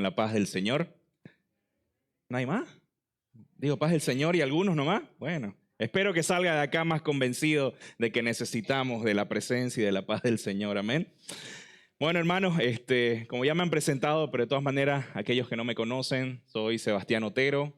La paz del Señor. ¿No hay más? Digo, paz del Señor y algunos nomás. Bueno, espero que salga de acá más convencido de que necesitamos de la presencia y de la paz del Señor. Amén. Bueno, hermanos, como ya me han presentado, pero de todas maneras, aquellos que no me conocen, soy Sebastián Otero.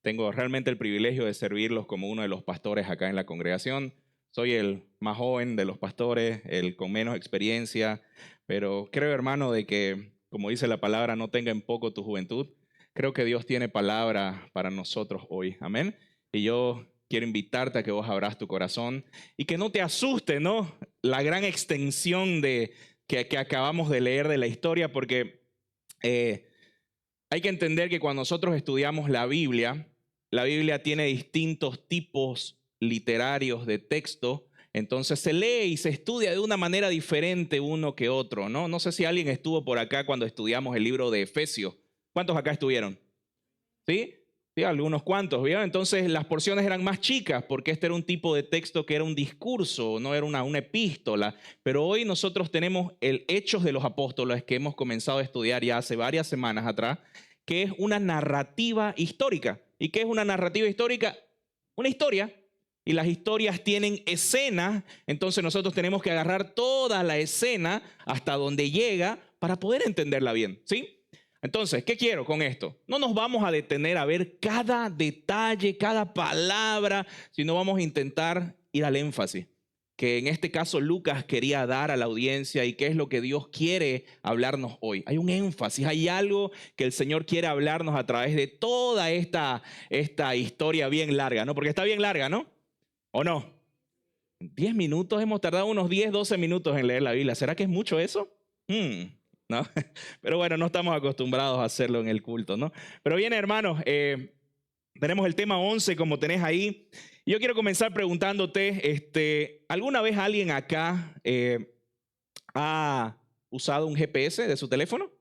Tengo realmente el privilegio de servirlos como uno de los pastores acá en la congregación. Soy el más joven de los pastores, el con menos experiencia, pero creo, hermano, de que, como dice la palabra, no tenga en poco tu juventud. Creo que Dios tiene palabra para nosotros hoy. Amén. Y yo quiero invitarte a que vos abras tu corazón y que no te asuste, ¿no? La gran extensión que acabamos de leer de la historia, porque hay que entender que cuando nosotros estudiamos la Biblia tiene distintos tipos literarios de texto, entonces se lee y se estudia de una manera diferente uno que otro, ¿no? No sé si alguien estuvo por acá cuando estudiamos el libro de Efesios. ¿Cuántos acá estuvieron? ¿Sí? Sí, algunos cuantos, ¿vieron? Entonces las porciones eran más chicas porque este era un tipo de texto que era un discurso, no era una epístola. Pero hoy nosotros tenemos el Hechos de los Apóstoles que hemos comenzado a estudiar ya hace varias semanas atrás, que es una narrativa histórica. ¿Y qué es una narrativa histórica? Una historia. Y las historias tienen escenas, entonces nosotros tenemos que agarrar toda la escena hasta donde llega para poder entenderla bien, ¿sí? Entonces, ¿qué quiero con esto? No nos vamos a detener a ver cada detalle, cada palabra, sino vamos a intentar ir al énfasis, que en este caso Lucas quería dar a la audiencia y qué es lo que Dios quiere hablarnos hoy. Hay un énfasis, hay algo que el Señor quiere hablarnos a través de toda esta historia bien larga, ¿no? Porque está bien larga, ¿no? ¿O no? 10 minutos, hemos tardado unos 10, 12 minutos en leer la Biblia. ¿Será que es mucho eso? ¿No? Pero bueno, no estamos acostumbrados a hacerlo en el culto, ¿no? Pero bien, hermanos, tenemos el tema 11 como tenés ahí. Yo quiero comenzar preguntándote, ¿alguna vez alguien acá ha usado un GPS de su teléfono?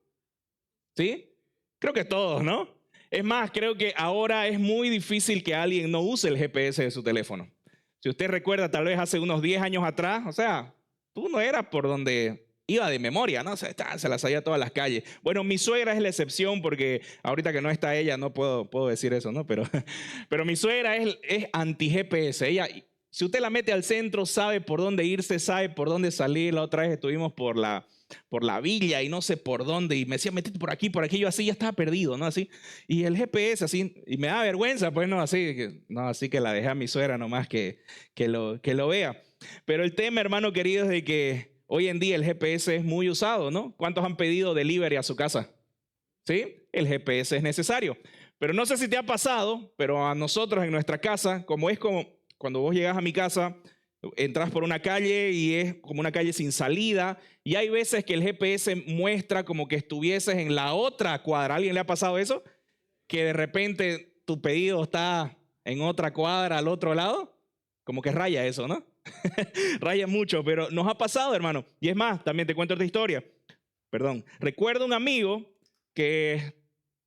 ¿Sí? Creo que todos, ¿no? Es más, creo que ahora es muy difícil que alguien no use el GPS de su teléfono. Si usted recuerda, tal vez hace unos 10 años atrás, o sea, tú no eras por donde iba de memoria, ¿no? O sea, se las sabía todas las calles. Bueno, mi suegra es la excepción porque ahorita que no está ella no puedo decir eso, ¿no? Pero mi suegra es anti-GPS. Ella, si usted la mete al centro, sabe por dónde irse, sabe por dónde salir. La otra vez estuvimos por la villa y no sé por dónde, y me decía, metete por aquí, yo así ya estaba perdido, ¿no? Así, y el GPS así, y me da vergüenza, pues no, así que la dejé a mi suegra nomás que lo vea. Pero el tema, hermano querido, es de que hoy en día el GPS es muy usado, ¿no? ¿Cuántos han pedido delivery a su casa? ¿Sí? El GPS es necesario. Pero no sé si te ha pasado, pero a nosotros en nuestra casa, como cuando vos llegas a mi casa, entras por una calle y es como una calle sin salida y hay veces que el GPS muestra como que estuvieses en la otra cuadra. ¿A alguien le ha pasado eso? Que de repente tu pedido está en otra cuadra al otro lado. Como que raya eso, ¿no? Raya mucho, pero nos ha pasado, hermano. Y es más, también te cuento otra historia. Perdón. Recuerdo un amigo que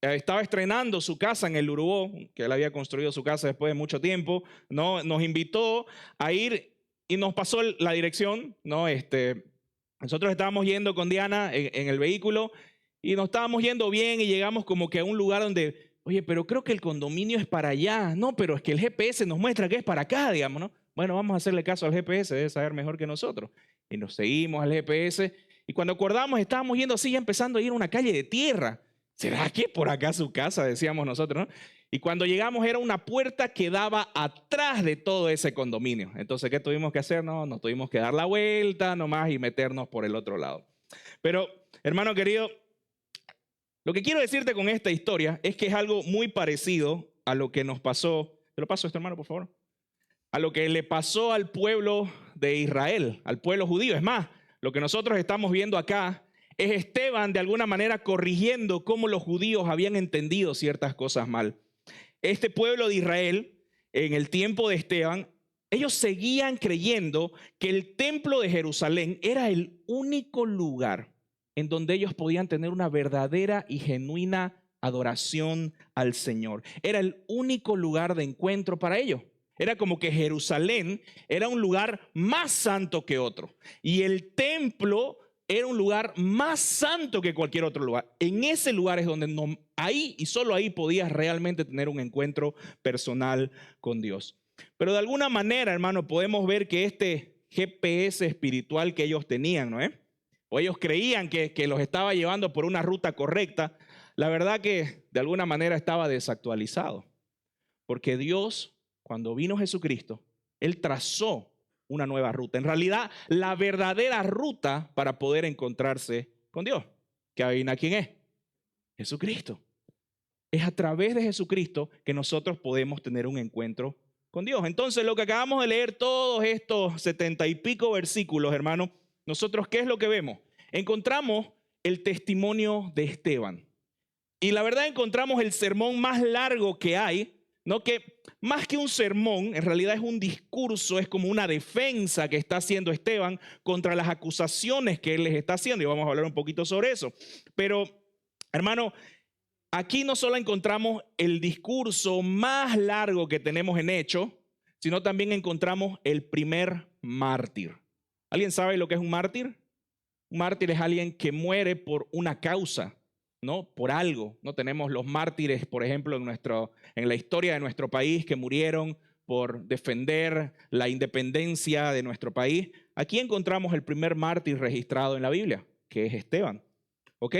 estaba estrenando su casa en el Urubó, que él había construido su casa después de mucho tiempo, ¿no? Nos invitó a ir y nos pasó la dirección, ¿no? Nosotros estábamos yendo con Diana en el vehículo y nos estábamos yendo bien y llegamos como que a un lugar donde, oye, pero creo que el condominio es para allá. No, pero es que el GPS nos muestra que es para acá, digamos, ¿no? Bueno, vamos a hacerle caso al GPS, debe saber mejor que nosotros. Y nos seguimos al GPS y cuando acordamos estábamos yendo así, ya empezando a ir a una calle de tierra. ¿Será que por acá su casa? Decíamos nosotros, ¿no? Y cuando llegamos era una puerta que daba atrás de todo ese condominio. Entonces, ¿qué tuvimos que hacer? No, nos tuvimos que dar la vuelta nomás y meternos por el otro lado. Pero, hermano querido, lo que quiero decirte con esta historia es que es algo muy parecido a lo que nos pasó. ¿Te lo paso esto, hermano, por favor? A lo que le pasó al pueblo de Israel, al pueblo judío. Es más, lo que nosotros estamos viendo acá es Esteban de alguna manera corrigiendo cómo los judíos habían entendido ciertas cosas mal. Este pueblo de Israel, en el tiempo de Esteban, ellos seguían creyendo que el templo de Jerusalén era el único lugar en donde ellos podían tener una verdadera y genuina adoración al Señor. Era el único lugar de encuentro para ellos. Era como que Jerusalén era un lugar más santo que otro. Y el templo era un lugar más santo que cualquier otro lugar. En ese lugar es donde ahí y solo ahí podías realmente tener un encuentro personal con Dios. Pero de alguna manera, hermano, podemos ver que este GPS espiritual que ellos tenían, ¿no es? O ellos creían que los estaba llevando por una ruta correcta, la verdad que de alguna manera estaba desactualizado. Porque Dios, cuando vino Jesucristo, Él trazó una nueva ruta. En realidad, la verdadera ruta para poder encontrarse con Dios. ¿Que adivina quién es? Jesucristo. Es a través de Jesucristo que nosotros podemos tener un encuentro con Dios. Entonces, lo que acabamos de leer, todos estos 70 y pico versículos, hermano, nosotros, ¿qué es lo que vemos? Encontramos el testimonio de Esteban. Y la verdad encontramos el sermón más largo que hay, ¿no? Que más que un sermón, en realidad es un discurso, es como una defensa que está haciendo Esteban contra las acusaciones que él les está haciendo. Y vamos a hablar un poquito sobre eso. Pero, hermano, aquí no solo encontramos el discurso más largo que tenemos en Hechos, sino también encontramos el primer mártir. ¿Alguien sabe lo que es un mártir? Un mártir es alguien que muere por una causa, ¿no? Por algo. No tenemos los mártires, por ejemplo, en la historia de nuestro país que murieron por defender la independencia de nuestro país. Aquí encontramos el primer mártir registrado en la Biblia, que es Esteban. ¿Ok?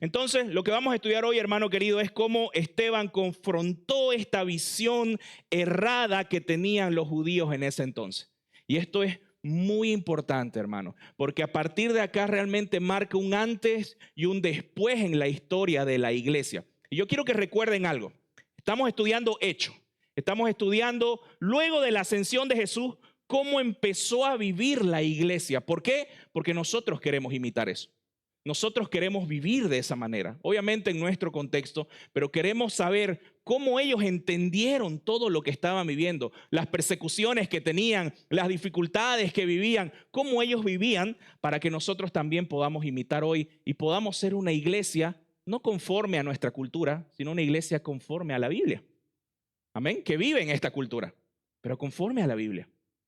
Entonces, lo que vamos a estudiar hoy, hermano querido, es cómo Esteban confrontó esta visión errada que tenían los judíos en ese entonces. Y esto es muy importante, hermano, porque a partir de acá realmente marca un antes y un después en la historia de la iglesia. Y yo quiero que recuerden algo. Estamos estudiando Hechos. Estamos estudiando luego de la ascensión de Jesús cómo empezó a vivir la iglesia. ¿Por qué? Porque nosotros queremos imitar eso. Nosotros queremos vivir de esa manera, obviamente en nuestro contexto, pero queremos saber cómo ellos entendieron todo lo que estaban viviendo, las persecuciones que tenían, las dificultades que vivían, cómo ellos vivían para que nosotros también podamos imitar hoy y podamos ser una iglesia no conforme a nuestra cultura, sino una iglesia conforme a la Biblia. Amén, que vive en esta cultura, pero conforme a la Biblia.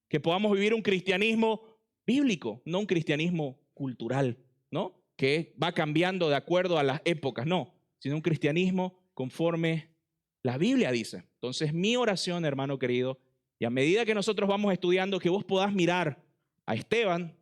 Que podamos vivir un cristianismo bíblico, no un cristianismo cultural, ¿no? Que va cambiando de acuerdo a las épocas, no, sino un cristianismo conforme la Biblia dice. Entonces, mi oración, hermano querido, y a medida que nosotros vamos estudiando, que vos podás mirar a Esteban,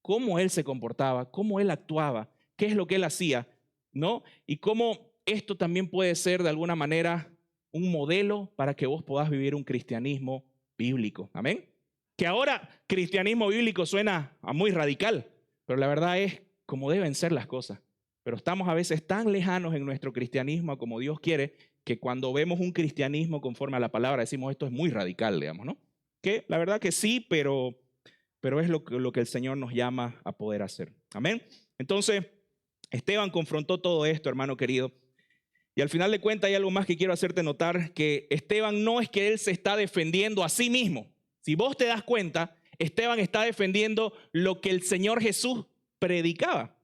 cómo él se comportaba, cómo él actuaba, qué es lo que él hacía, ¿no? Y cómo esto también puede ser de alguna manera un modelo para que vos podás vivir un cristianismo bíblico. Amén. Que ahora cristianismo bíblico suena a muy radical, pero la verdad es como deben ser las cosas. Pero estamos a veces tan lejanos en nuestro cristianismo a como Dios quiere, que cuando vemos un cristianismo conforme a la palabra decimos esto es muy radical, digamos, ¿no? Que la verdad que sí, pero es lo que el Señor nos llama a poder hacer. Amén. Entonces, Esteban confrontó todo esto, hermano querido. Y al final de cuentas hay algo más que quiero hacerte notar, que Esteban no es que él se está defendiendo a sí mismo. Si vos te das cuenta, Esteban está defendiendo lo que el Señor Jesús predicaba.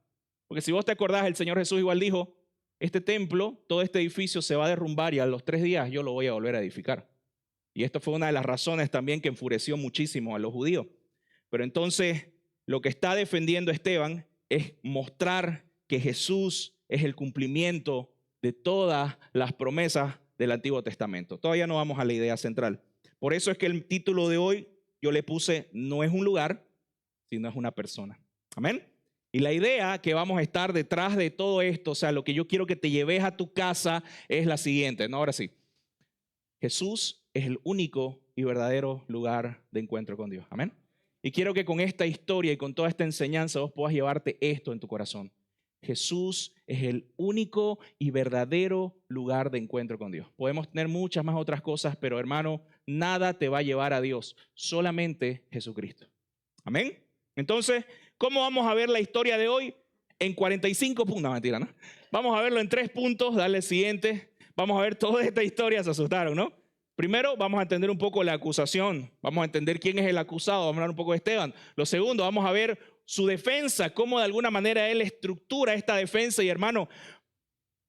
Porque si vos te acordás, el Señor Jesús igual dijo, este templo, todo este edificio se va a derrumbar y a los 3 días yo lo voy a volver a edificar. Y esto fue una de las razones también que enfureció muchísimo a los judíos. Pero entonces lo que está defendiendo Esteban es mostrar que Jesús es el cumplimiento de todas las promesas del Antiguo Testamento. Todavía no vamos a la idea central. Por eso es que el título de hoy yo le puse, no es un lugar, sino es una persona. Amén. Y la idea que vamos a estar detrás de todo esto, o sea, lo que yo quiero que te lleves a tu casa es la siguiente, ¿no? Ahora sí. Jesús es el único y verdadero lugar de encuentro con Dios. Amén. Y quiero que con esta historia y con toda esta enseñanza vos puedas llevarte esto en tu corazón. Jesús es el único y verdadero lugar de encuentro con Dios. Podemos tener muchas más otras cosas, pero hermano, nada te va a llevar a Dios, solamente Jesucristo. Amén. Entonces, ¿cómo vamos a ver la historia de hoy? En 45 puntos, no, mentira, ¿no? Vamos a verlo en 3 puntos, dale el siguiente. Vamos a ver toda esta historia, se asustaron, ¿no? Primero, vamos a entender un poco la acusación. Vamos a entender quién es el acusado, vamos a hablar un poco de Esteban. Lo segundo, vamos a ver su defensa, cómo de alguna manera él estructura esta defensa. Y hermano,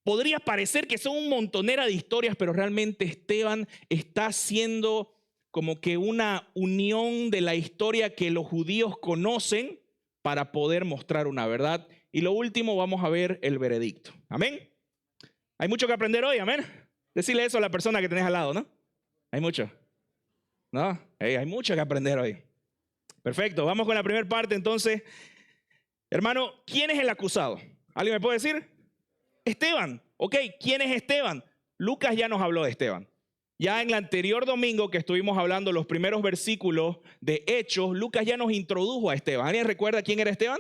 podría parecer que son un montonera de historias, pero realmente Esteban está haciendo como que una unión de la historia que los judíos conocen para poder mostrar una verdad. Y lo último, vamos a ver el veredicto. Amén. Hay mucho que aprender hoy, amén. Decirle eso a la persona que tenés al lado, ¿no? Hay mucho. ¿No? Hay mucho que aprender hoy. Perfecto, vamos con la primera parte entonces. Hermano, ¿quién es el acusado? ¿Alguien me puede decir? Esteban. Ok, ¿quién es Esteban? Lucas ya nos habló de Esteban. Ya en el anterior domingo que estuvimos hablando los primeros versículos de Hechos, Lucas ya nos introdujo a Esteban. ¿Alguien recuerda quién era Esteban?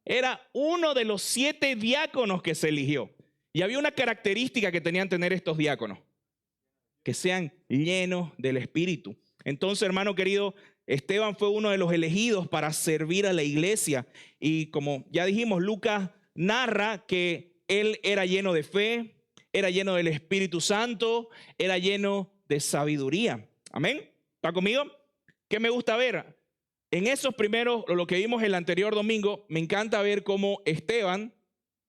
Era uno de los 7 diáconos que se eligió. Y había una característica que tenían que tener estos diáconos: que sean llenos del Espíritu. Entonces, hermano querido, Esteban fue uno de los elegidos para servir a la iglesia. Y como ya dijimos, Lucas narra que él era lleno de fe, era lleno del Espíritu Santo, era lleno de sabiduría. Amén. ¿Está conmigo? ¿Qué me gusta ver? En esos primeros, lo que vimos el anterior domingo, me encanta ver cómo Esteban,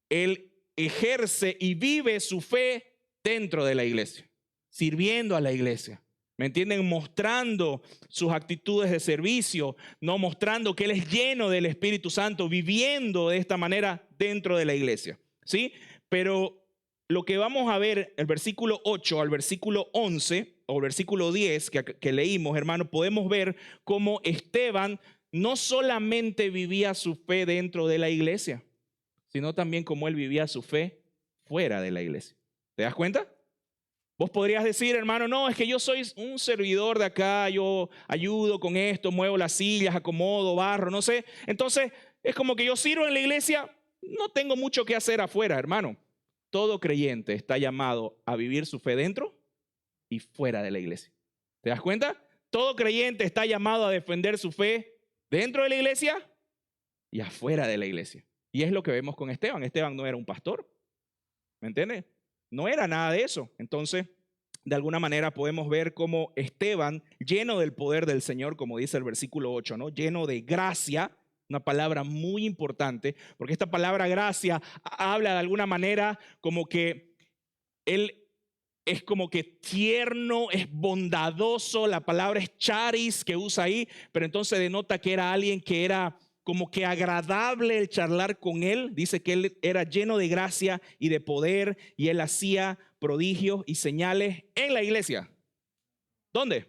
él ejerce y vive su fe dentro de la iglesia, sirviendo a la iglesia. ¿Me entienden? Mostrando sus actitudes de servicio, no mostrando que él es lleno del Espíritu Santo, viviendo de esta manera dentro de la iglesia. ¿Sí? Pero lo que vamos a ver, el versículo 8 al versículo 11, o el versículo 10 que leímos, hermano, podemos ver cómo Esteban no solamente vivía su fe dentro de la iglesia, sino también cómo él vivía su fe fuera de la iglesia. ¿Te das cuenta? Vos podrías decir, hermano, no, es que yo soy un servidor de acá, yo ayudo con esto, muevo las sillas, acomodo, barro, no sé. Entonces, es como que yo sirvo en la iglesia, no tengo mucho que hacer afuera, hermano. Todo creyente está llamado a vivir su fe dentro y fuera de la iglesia. ¿Te das cuenta? Todo creyente está llamado a defender su fe dentro de la iglesia y afuera de la iglesia. Y es lo que vemos con Esteban. Esteban no era un pastor, ¿me entiendes? No era nada de eso. Entonces, de alguna manera podemos ver cómo Esteban, lleno del poder del Señor, como dice el versículo 8, ¿no? Lleno de gracia, una palabra muy importante, porque esta palabra gracia habla de alguna manera como que él es como que tierno, es bondadoso, la palabra es charis que usa ahí, pero entonces denota que era alguien que era como que agradable el charlar con él. Dice que él era lleno de gracia y de poder y él hacía prodigios y señales en la iglesia. ¿Dónde?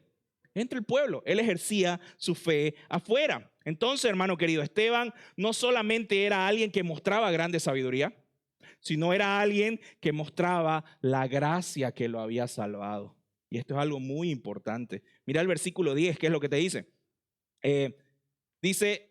Entre el pueblo. Él ejercía su fe afuera. Entonces, hermano querido, Esteban no solamente era alguien que mostraba grande sabiduría, sino era alguien que mostraba la gracia que lo había salvado. Y esto es algo muy importante. Mira el versículo 10, ¿qué es lo que te dice? Dice,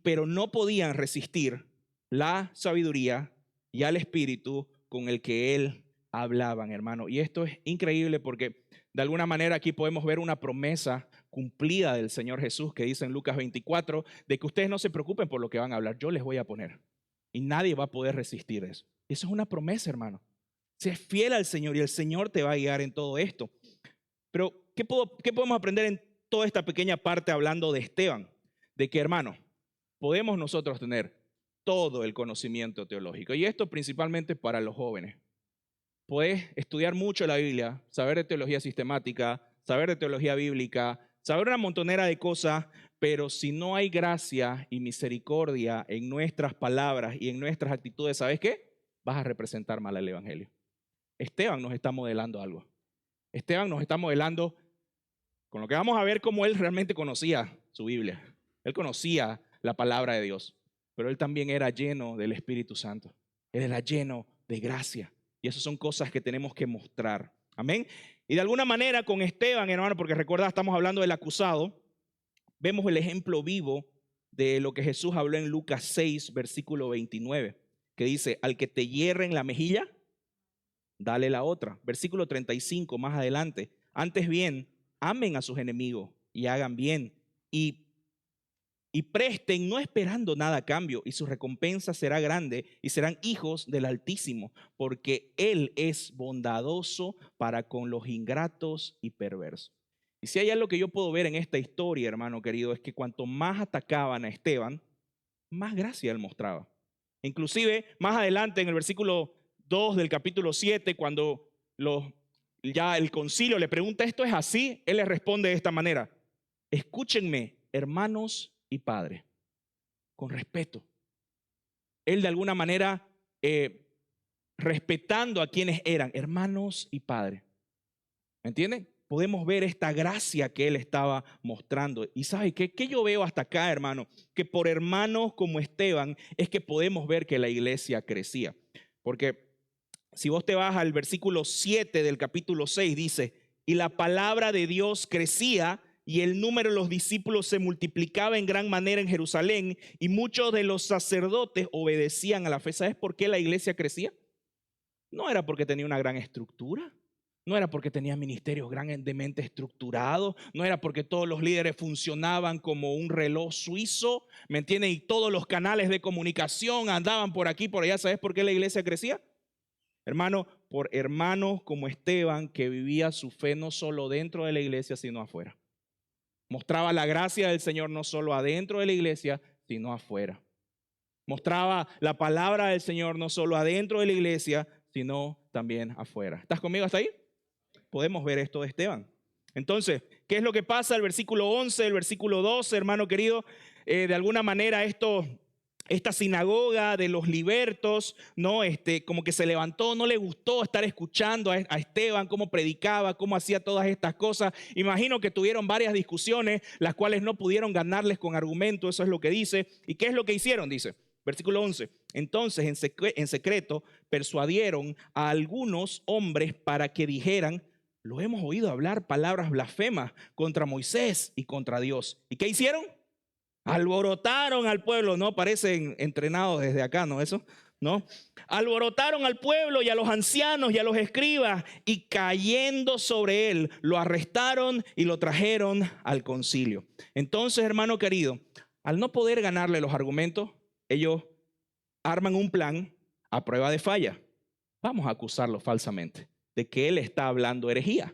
pero no podían resistir la sabiduría y al espíritu con el que él hablaban, hermano. Y esto es increíble porque de alguna manera aquí podemos ver una promesa cumplida del Señor Jesús que dice en Lucas 24, de que ustedes no se preocupen por lo que van a hablar, yo les voy a poner. Y nadie va a poder resistir eso. Eso es una promesa, hermano. Sé fiel al Señor y el Señor te va a guiar en todo esto. Pero, ¿qué podemos aprender en toda esta pequeña parte hablando de Esteban? De que, hermano, podemos nosotros tener todo el conocimiento teológico. Y esto principalmente para los jóvenes. Puedes estudiar mucho la Biblia, saber de teología sistemática, saber de teología bíblica, saber una montonera de cosas, pero si no hay gracia y misericordia en nuestras palabras y en nuestras actitudes, ¿sabes qué? Vas a representar mal el evangelio. Esteban nos está modelando algo. Esteban nos está modelando con lo que vamos a ver cómo él realmente conocía su Biblia. Él conocía la palabra de Dios, pero él también era lleno del Espíritu Santo. Él era lleno de gracia. Y esas son cosas que tenemos que mostrar. Amén. Y de alguna manera con Esteban, hermano, porque recuerda, estamos hablando del acusado, vemos el ejemplo vivo de lo que Jesús habló en Lucas 6, versículo 29, que dice, al que te hierre en la mejilla, dale la otra. Versículo 35, más adelante, antes bien, amen a sus enemigos y hagan bien y presten no esperando nada a cambio, y su recompensa será grande y serán hijos del Altísimo, porque Él es bondadoso para con los ingratos y perversos. Y si hay algo que yo puedo ver en esta historia, hermano querido, es que cuanto más atacaban a Esteban, más gracia él mostraba. Inclusive, más adelante en el versículo 2 del capítulo 7, cuando ya el concilio le pregunta, ¿esto es así? Él le responde de esta manera, escúchenme, hermanos y padres. con respeto. Él de alguna manera respetando a quienes eran hermanos y padres. ¿Me entienden? Podemos ver esta gracia que él estaba mostrando. Y ¿sabe qué? ¿Qué yo veo hasta acá, hermano? Que por hermanos como Esteban es que podemos ver que la iglesia crecía. Porque si vos te vas al versículo 7 del capítulo 6, dice, y la palabra de Dios crecía y el número de los discípulos se multiplicaba en gran manera en Jerusalén y muchos de los sacerdotes obedecían a la fe. ¿Sabes por qué la iglesia crecía? No era porque tenía una gran estructura. No era porque tenía ministerios grandemente estructurados, no era porque todos los líderes funcionaban como un reloj suizo, ¿me entienden? Y todos los canales de comunicación andaban por aquí, por allá. ¿Sabes por qué la iglesia crecía? Hermano, por hermanos como Esteban, que vivía su fe no solo dentro de la iglesia, sino afuera. Mostraba la gracia del Señor no solo adentro de la iglesia, sino afuera. Mostraba la palabra del Señor no solo adentro de la iglesia, sino también afuera. ¿Estás conmigo hasta ahí? Podemos ver esto de Esteban. Entonces, ¿qué es lo que pasa? El versículo 11, el versículo 12, hermano querido, de alguna manera esta sinagoga de los libertos, ¿no? Como que se levantó, no le gustó estar escuchando a Esteban, cómo predicaba, cómo hacía todas estas cosas. Imagino que tuvieron varias discusiones, las cuales no pudieron ganarles con argumento, eso es lo que dice. ¿Y qué es lo que hicieron? Dice, versículo 11, entonces en secreto persuadieron a algunos hombres para que dijeran, lo hemos oído hablar palabras blasfemas contra Moisés y contra Dios. ¿Y qué hicieron? Alborotaron al pueblo, ¿no? Parecen entrenados desde acá, ¿no? Eso, ¿no? Alborotaron al pueblo y a los ancianos y a los escribas y cayendo sobre él, lo arrestaron y lo trajeron al concilio. Entonces, hermano querido, al no poder ganarle los argumentos, ellos arman un plan a prueba de falla. Vamos a acusarlo falsamente de que él está hablando herejía.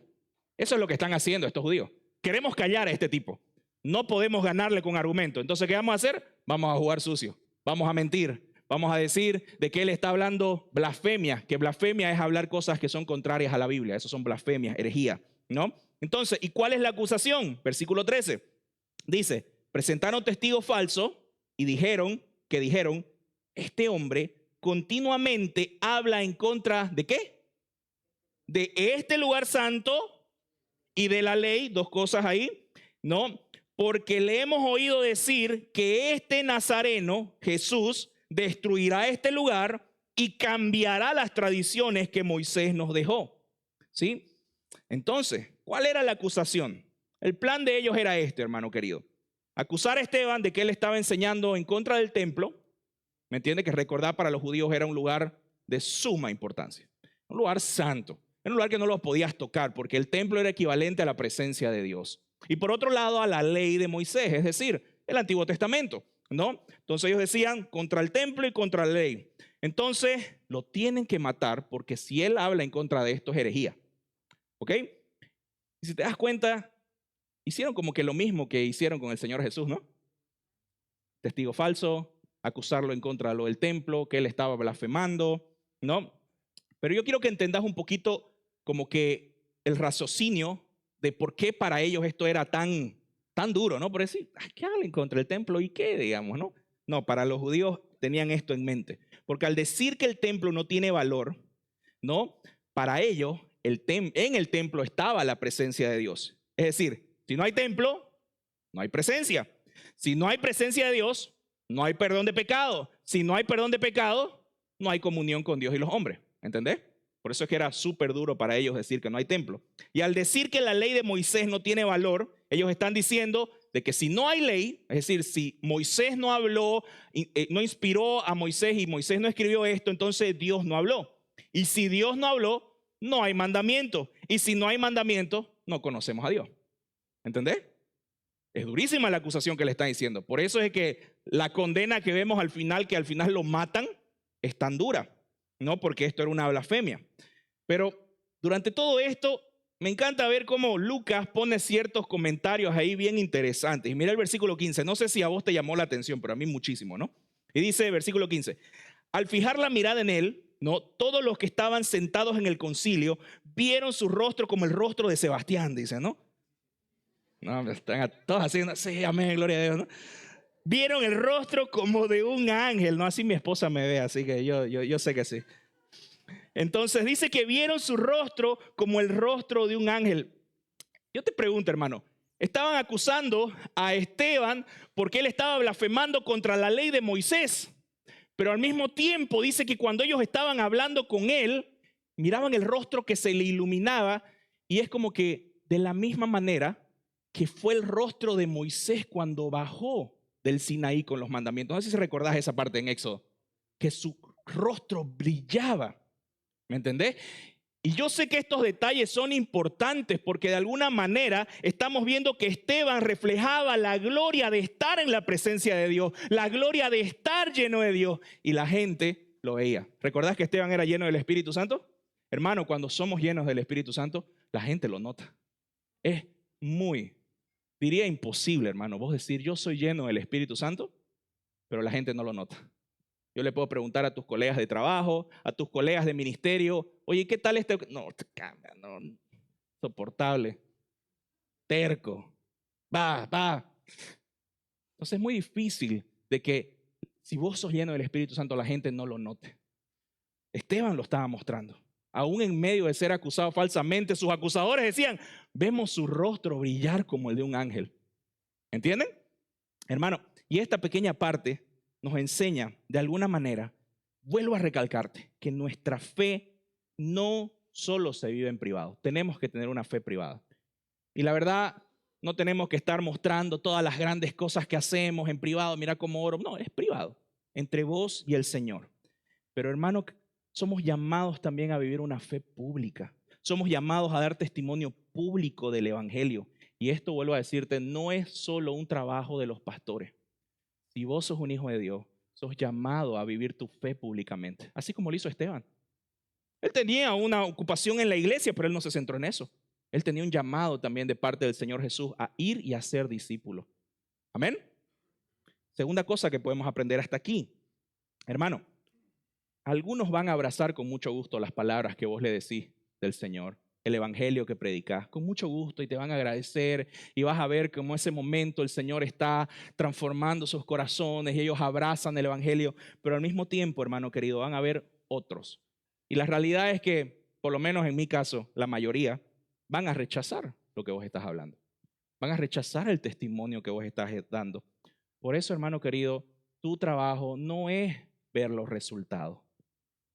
Eso es lo que están haciendo estos judíos. Queremos callar a este tipo. No podemos ganarle con argumento. Entonces, ¿qué vamos a hacer? Vamos a jugar sucio. Vamos a mentir. Vamos a decir de que él está hablando blasfemia. Que blasfemia es hablar cosas que son contrarias a la Biblia. Eso son blasfemias, herejía, ¿no? Entonces, ¿y cuál es la acusación? Versículo 13. Dice, presentaron testigos falsos y dijeron, este hombre continuamente habla en contra ¿de qué? De este lugar santo y de la ley, dos cosas ahí, ¿no? Porque le hemos oído decir que este Nazareno, Jesús, destruirá este lugar y cambiará las tradiciones que Moisés nos dejó, ¿sí? Entonces, ¿cuál era la acusación? El plan de ellos era este, hermano querido. Acusar a Esteban de que él estaba enseñando en contra del templo. ¿Me entiende? Que recordar para los judíos era un lugar de suma importancia, un lugar santo. Era un lugar que no lo podías tocar porque el templo era equivalente a la presencia de Dios. Y por otro lado, a la ley de Moisés, es decir, el Antiguo Testamento, ¿no? Entonces ellos decían contra el templo y contra la ley. Entonces lo tienen que matar porque si él habla en contra de esto es herejía. ¿Ok? Y si te das cuenta, hicieron como que lo mismo que hicieron con el Señor Jesús, ¿no? Testigo falso, acusarlo en contra de lo del templo, que él estaba blasfemando, ¿no? Pero yo quiero que entendas un poquito como que el raciocinio de por qué para ellos esto era tan duro, ¿no? Por decir, ¿qué hablan contra el templo y qué, digamos, no? No, para los judíos tenían esto en mente. Porque al decir que el templo no tiene valor, ¿no? Para ellos, en el templo estaba la presencia de Dios. Es decir, si no hay templo, no hay presencia. Si no hay presencia de Dios, no hay perdón de pecado. Si no hay perdón de pecado, no hay comunión con Dios y los hombres. ¿Entendés? Por eso es que era súper duro para ellos decir que no hay templo. Y al decir que la ley de Moisés no tiene valor, ellos están diciendo de que si no hay ley, es decir, si Moisés no habló, no inspiró a Moisés y Moisés no escribió esto, entonces Dios no habló. Y si Dios no habló, no hay mandamiento. Y si no hay mandamiento, no conocemos a Dios. ¿Entendés? Es durísima la acusación que le están diciendo. Por eso es que la condena que vemos al final, que al final lo matan, es tan dura. No, porque esto era una blasfemia. Pero durante todo esto, me encanta ver cómo Lucas pone ciertos comentarios ahí bien interesantes. Y mira el versículo 15. No sé si a vos te llamó la atención, pero a mí muchísimo, ¿no? Y dice, versículo 15. Al fijar la mirada en él, ¿no? Todos los que estaban sentados en el concilio vieron su rostro como el rostro de Sebastián, dice, ¿no? No, están todos haciendo, sí, amén, gloria a Dios, ¿no? Vieron el rostro como de un ángel. No, así mi esposa me ve, así que yo sé que sí. Entonces dice que vieron su rostro como el rostro de un ángel. Yo te pregunto, hermano, estaban acusando a Esteban porque él estaba blasfemando contra la ley de Moisés. Pero al mismo tiempo dice que cuando ellos estaban hablando con él, miraban el rostro que se le iluminaba y es como que de la misma manera que fue el rostro de Moisés cuando bajó del Sinaí con los mandamientos. No sé si recordás esa parte en Éxodo, que su rostro brillaba. ¿Me entendés? Y yo sé que estos detalles son importantes porque de alguna manera estamos viendo que Esteban reflejaba la gloria de estar en la presencia de Dios, la gloria de estar lleno de Dios y la gente lo veía. ¿Recordás que Esteban era lleno del Espíritu Santo? Hermano, cuando somos llenos del Espíritu Santo, la gente lo nota. Es muy, diría imposible, hermano, vos decir yo soy lleno del Espíritu Santo, pero la gente no lo nota. Yo le puedo preguntar a tus colegas de trabajo, a tus colegas de ministerio, oye, ¿qué tal este? No, no, soportable, terco, va. Entonces es muy difícil de que si vos sos lleno del Espíritu Santo, la gente no lo note. Esteban lo estaba mostrando. Aún en medio de ser acusado falsamente, sus acusadores decían, vemos su rostro brillar como el de un ángel. ¿Entienden? Hermano, y esta pequeña parte nos enseña de alguna manera, vuelvo a recalcarte, que nuestra fe no solo se vive en privado. Tenemos que tener una fe privada. Y la verdad, no tenemos que estar mostrando todas las grandes cosas que hacemos en privado. Mira cómo oro. No, es privado, entre vos y el Señor. Pero hermano, somos llamados también a vivir una fe pública. Somos llamados a dar testimonio público del Evangelio. Y esto, vuelvo a decirte, no es solo un trabajo de los pastores. Si vos sos un hijo de Dios, sos llamado a vivir tu fe públicamente, así como lo hizo Esteban. Él tenía una ocupación en la iglesia, pero él no se centró en eso. Él tenía un llamado también de parte del Señor Jesús a ir y a ser discípulo. Amén. Segunda cosa que podemos aprender hasta aquí. Hermano, algunos van a abrazar con mucho gusto las palabras que vos le decís del Señor, el evangelio que predicás, con mucho gusto, y te van a agradecer y vas a ver cómo ese momento el Señor está transformando sus corazones y ellos abrazan el evangelio, pero al mismo tiempo, hermano querido, van a ver otros. Y la realidad es que, por lo menos en mi caso, la mayoría van a rechazar lo que vos estás hablando. Van a rechazar el testimonio que vos estás dando. Por eso, hermano querido, tu trabajo no es ver los resultados.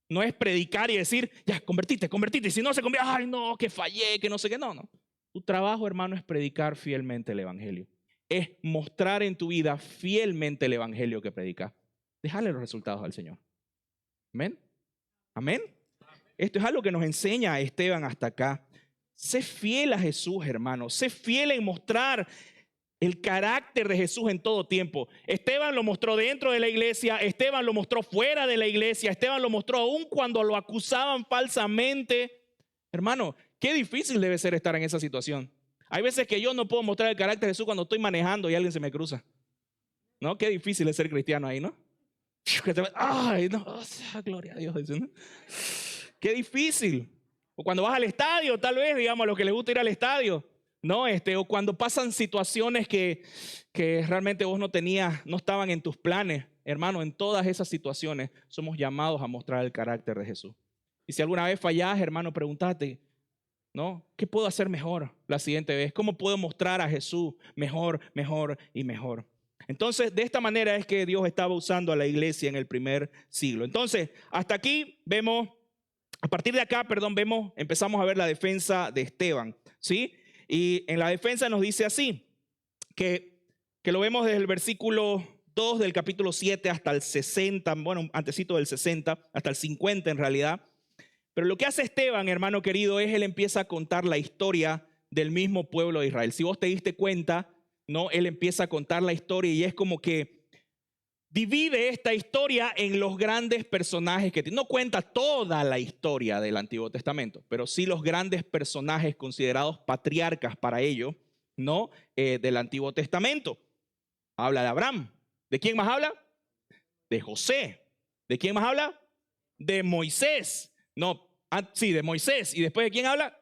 No es predicar y decir, ya, convertite. Y si no se convierte, ay, no, que fallé, que no sé qué. No. Tu trabajo, hermano, es predicar fielmente el evangelio. Es mostrar en tu vida fielmente el evangelio que predicas. Dejarle los resultados al Señor. Amén. Amén. Esto es algo que nos enseña a Esteban hasta acá. Sé fiel a Jesús, hermano. Sé fiel en mostrar el carácter de Jesús en todo tiempo. Esteban lo mostró dentro de la iglesia, Esteban lo mostró fuera de la iglesia, Esteban lo mostró aún cuando lo acusaban falsamente. Hermano, qué difícil debe ser estar en esa situación. Hay veces que yo no puedo mostrar el carácter de Jesús cuando estoy manejando y alguien se me cruza. ¿No? Qué difícil es ser cristiano ahí, ¿no? Ay, no, gloria a Dios. ¿No? Qué difícil. O cuando vas al estadio, tal vez, digamos, a los que les gusta ir al estadio. No, o cuando pasan situaciones que realmente vos no tenías, no estaban en tus planes, hermano, en todas esas situaciones somos llamados a mostrar el carácter de Jesús. Y si alguna vez fallás, hermano, pregúntate, ¿no? ¿Qué puedo hacer mejor la siguiente vez? ¿Cómo puedo mostrar a Jesús mejor y mejor? Entonces, de esta manera es que Dios estaba usando a la iglesia en el primer siglo. Entonces, hasta aquí vemos, a partir de acá, empezamos a ver la defensa de Esteban, ¿sí? Y en la defensa nos dice así, que lo vemos desde el versículo 2 del capítulo 7 hasta el 60, bueno, antesito del 60, hasta el 50 en realidad. Pero lo que hace Esteban, hermano querido, es él empieza a contar la historia del mismo pueblo de Israel. Si vos te diste cuenta, ¿no? Él empieza a contar la historia y es como que divide esta historia en los grandes personajes que tiene. No cuenta toda la historia del Antiguo Testamento, pero sí los grandes personajes considerados patriarcas para ello, ¿no? Del Antiguo Testamento. Habla de Abraham. ¿De quién más habla? De José. ¿De quién más habla? De Moisés. No, sí, de Moisés. ¿Y después de quién habla?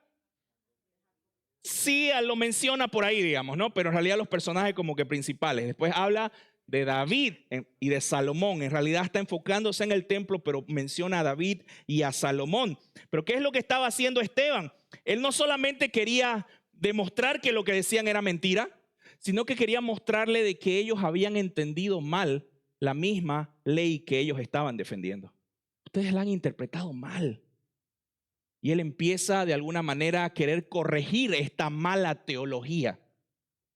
Sí, lo menciona por ahí, digamos, ¿no? Pero en realidad los personajes como que principales. Después habla de David y de Salomón. En realidad está enfocándose en el templo, pero menciona a David y a Salomón. Pero ¿qué es lo que estaba haciendo Esteban? Él no solamente quería demostrar que lo que decían era mentira, sino que quería mostrarle de que ellos habían entendido mal la misma ley que ellos estaban defendiendo. Ustedes la han interpretado mal. Y él empieza de alguna manera a querer corregir esta mala teología.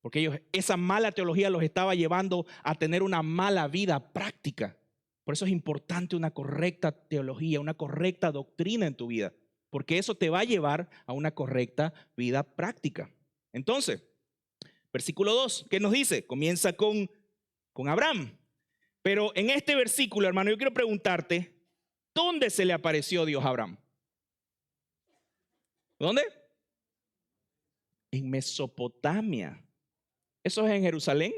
Porque esa mala teología los estaba llevando a tener una mala vida práctica. Por eso es importante una correcta teología, una correcta doctrina en tu vida. Porque eso te va a llevar a una correcta vida práctica. Entonces, versículo 2, ¿qué nos dice? Comienza con Abraham. Pero en este versículo, hermano, yo quiero preguntarte, ¿dónde se le apareció Dios a Abraham? ¿Dónde? En Mesopotamia. ¿Eso es en Jerusalén?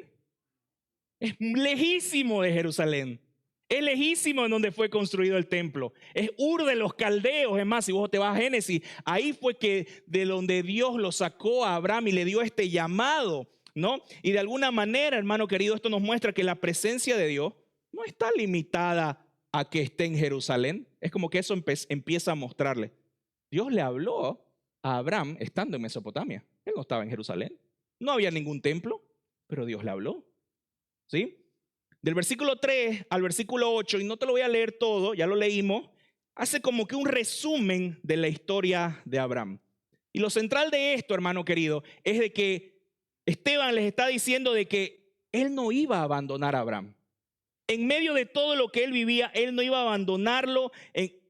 Es lejísimo de Jerusalén. Es lejísimo en donde fue construido el templo. Es Ur de los Caldeos. Es más, si vos te vas a Génesis, ahí fue que de donde Dios lo sacó a Abraham y le dio este llamado, ¿no? Y de alguna manera, hermano querido, esto nos muestra que la presencia de Dios no está limitada a que esté en Jerusalén. Es como que eso empieza a mostrarle. Dios le habló a Abraham estando en Mesopotamia. Él no estaba en Jerusalén. No había ningún templo, pero Dios le habló. ¿Sí? Del versículo 3 al versículo 8, y no te lo voy a leer todo, ya lo leímos, hace como que un resumen de la historia de Abraham. Y lo central de esto, hermano querido, es de que Esteban les está diciendo de que él no iba a abandonar a Abraham. En medio de todo lo que él vivía, él no iba a abandonarlo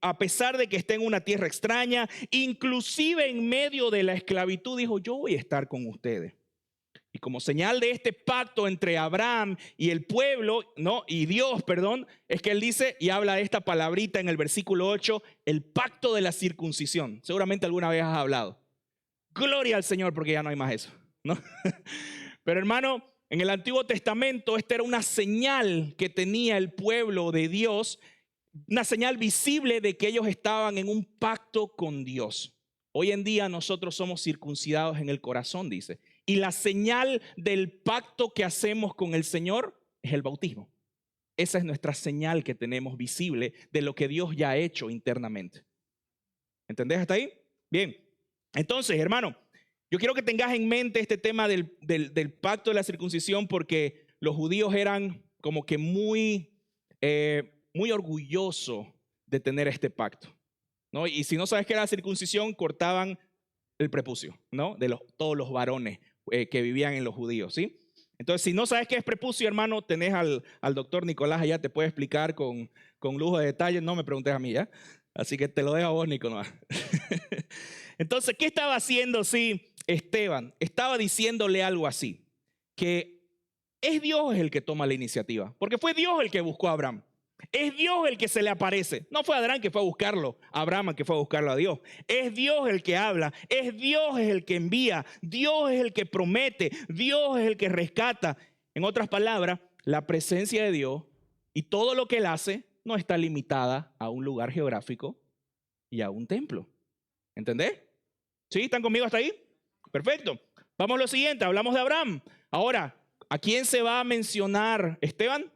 a pesar de que esté en una tierra extraña. Inclusive en medio de la esclavitud dijo, yo voy a estar con ustedes. Y como señal de este pacto entre Abraham y el pueblo, ¿no? Y Dios, perdón, es que él dice y habla de esta palabrita en el versículo 8, el pacto de la circuncisión. Seguramente alguna vez has hablado. Gloria al Señor, porque ya no hay más eso, ¿no? Pero hermano, en el Antiguo Testamento esta era una señal que tenía el pueblo de Dios, una señal visible de que ellos estaban en un pacto con Dios. Hoy en día nosotros somos circuncidados en el corazón, dice. Y la señal del pacto que hacemos con el Señor es el bautismo. Esa es nuestra señal que tenemos visible de lo que Dios ya ha hecho internamente. ¿Entendés hasta ahí? Bien. Entonces, hermano, yo quiero que tengas en mente este tema del pacto de la circuncisión porque los judíos eran como que muy orgullosos de tener este pacto, ¿no? Y si no sabes qué era la circuncisión, cortaban el prepucio, ¿no? De todos los varones que vivían en los judíos, ¿sí? Entonces, si no sabes qué es prepucio, hermano, tenés al doctor Nicolás allá, te puede explicar con lujo de detalle. No me preguntes a mí, ¿ya? Así que te lo dejo a vos, Nicolás. Entonces, ¿qué estaba haciendo? Sí, Esteban estaba diciéndole algo así, que es Dios el que toma la iniciativa, porque fue Dios el que buscó a Abraham. Es Dios el que se le aparece. No fue Abraham que fue a buscarlo, Abraham que fue a buscarlo a Dios. Es Dios el que habla, es Dios el que envía, Dios es el que promete, Dios es el que rescata. En otras palabras, la presencia de Dios y todo lo que Él hace no está limitada a un lugar geográfico y a un templo. ¿Entendés? ¿Sí? ¿Están conmigo hasta ahí? Perfecto. Vamos a lo siguiente, hablamos de Abraham. Ahora, ¿a quién se va a mencionar, Esteban?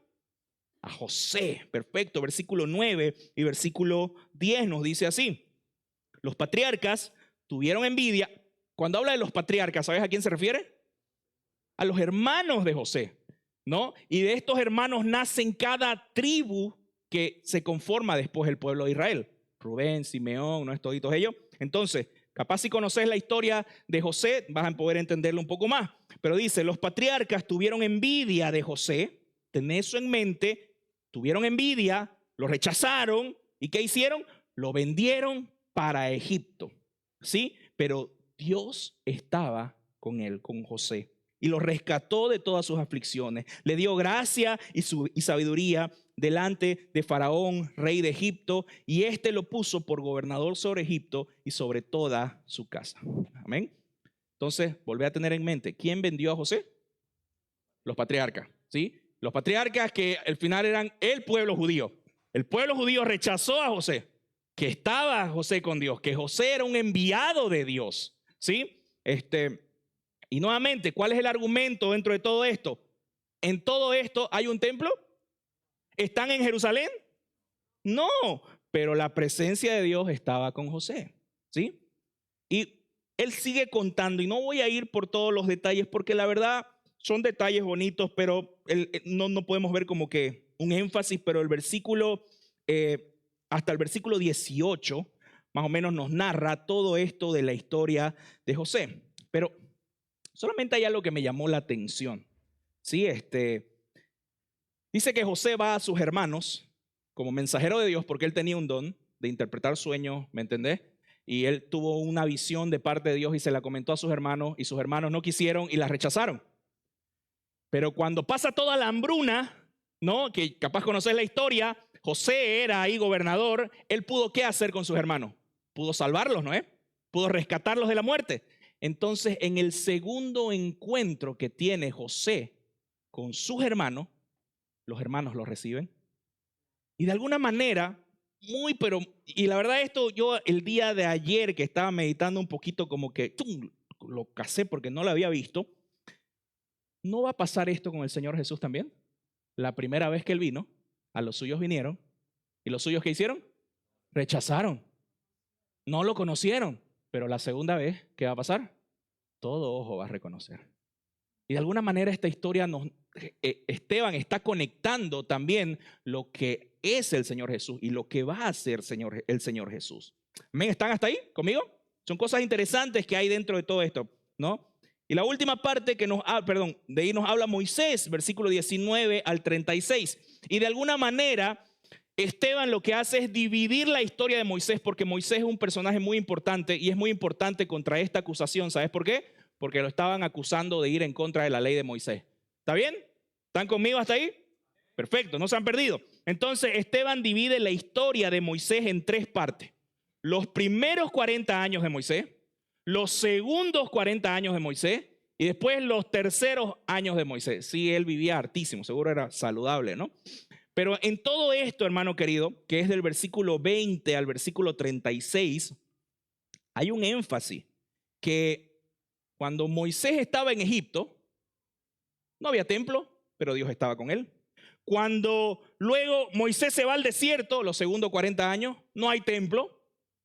A José. Perfecto. Versículo 9 y versículo 10 nos dice así. Los patriarcas tuvieron envidia. Cuando habla de los patriarcas, ¿sabes a quién se refiere? A los hermanos de José, ¿no? Y de estos hermanos nacen cada tribu que se conforma después el pueblo de Israel. Rubén, Simeón, ¿no es toditos ellos? Entonces, capaz si conoces la historia de José, vas a poder entenderlo un poco más. Pero dice, los patriarcas tuvieron envidia de José. Ten eso en mente. Tuvieron envidia, lo rechazaron. ¿Y qué hicieron? Lo vendieron para Egipto. ¿Sí? Pero Dios estaba con él, con José. Y lo rescató de todas sus aflicciones. Le dio gracia y sabiduría delante de Faraón, rey de Egipto. Y éste lo puso por gobernador sobre Egipto y sobre toda su casa. Amén. Entonces, volvé a tener en mente, ¿quién vendió a José? Los patriarcas, ¿sí? Los patriarcas que al final eran el pueblo judío. El pueblo judío rechazó a José, que estaba José con Dios, que José era un enviado de Dios, ¿sí? Y nuevamente, ¿cuál es el argumento dentro de todo esto? ¿En todo esto hay un templo? ¿Están en Jerusalén? No, pero la presencia de Dios estaba con José, ¿sí? Y él sigue contando, y no voy a ir por todos los detalles, porque la verdad son detalles bonitos, pero no podemos ver como que un énfasis, pero el versículo, hasta el versículo 18, más o menos nos narra todo esto de la historia de José. Pero solamente hay algo que me llamó la atención, ¿sí? Dice que José va a sus hermanos como mensajero de Dios porque él tenía un don de interpretar sueños, ¿me entendés? Y él tuvo una visión de parte de Dios y se la comentó a sus hermanos y sus hermanos no quisieron y la rechazaron. Pero cuando pasa toda la hambruna, ¿no? Que capaz conocés la historia, José era ahí gobernador, él pudo ¿qué hacer con sus hermanos? Pudo salvarlos, ¿no? Pudo rescatarlos de la muerte. Entonces, en el segundo encuentro que tiene José con sus hermanos, los hermanos lo reciben. Y de alguna manera, y la verdad esto yo el día de ayer que estaba meditando un poquito como que lo casé porque no lo había visto. ¿No va a pasar esto con el Señor Jesús también? La primera vez que Él vino, a los suyos vinieron, y los suyos ¿qué hicieron? Rechazaron. No lo conocieron. Pero la segunda vez, ¿qué va a pasar? Todo ojo va a reconocer. Y de alguna manera esta historia Esteban está conectando también lo que es el Señor Jesús y lo que va a hacer el Señor Jesús. ¿Amén? ¿Están hasta ahí conmigo? Son cosas interesantes que hay dentro de todo esto, ¿no? Y la última parte de ahí nos habla Moisés, versículo 19 al 36. Y de alguna manera, Esteban lo que hace es dividir la historia de Moisés, porque Moisés es un personaje muy importante y es muy importante contra esta acusación. ¿Sabes por qué? Porque lo estaban acusando de ir en contra de la ley de Moisés. ¿Está bien? ¿Están conmigo hasta ahí? Perfecto, no se han perdido. Entonces, Esteban divide la historia de Moisés en tres partes. Los primeros 40 años de Moisés, los segundos 40 años de Moisés y después los terceros años de Moisés. Sí, él vivía hartísimo, seguro era saludable, ¿no? Pero en todo esto, hermano querido, que es del versículo 20 al versículo 36, hay un énfasis que cuando Moisés estaba en Egipto, no había templo, pero Dios estaba con él. Cuando luego Moisés se va al desierto, los segundos 40 años, no hay templo,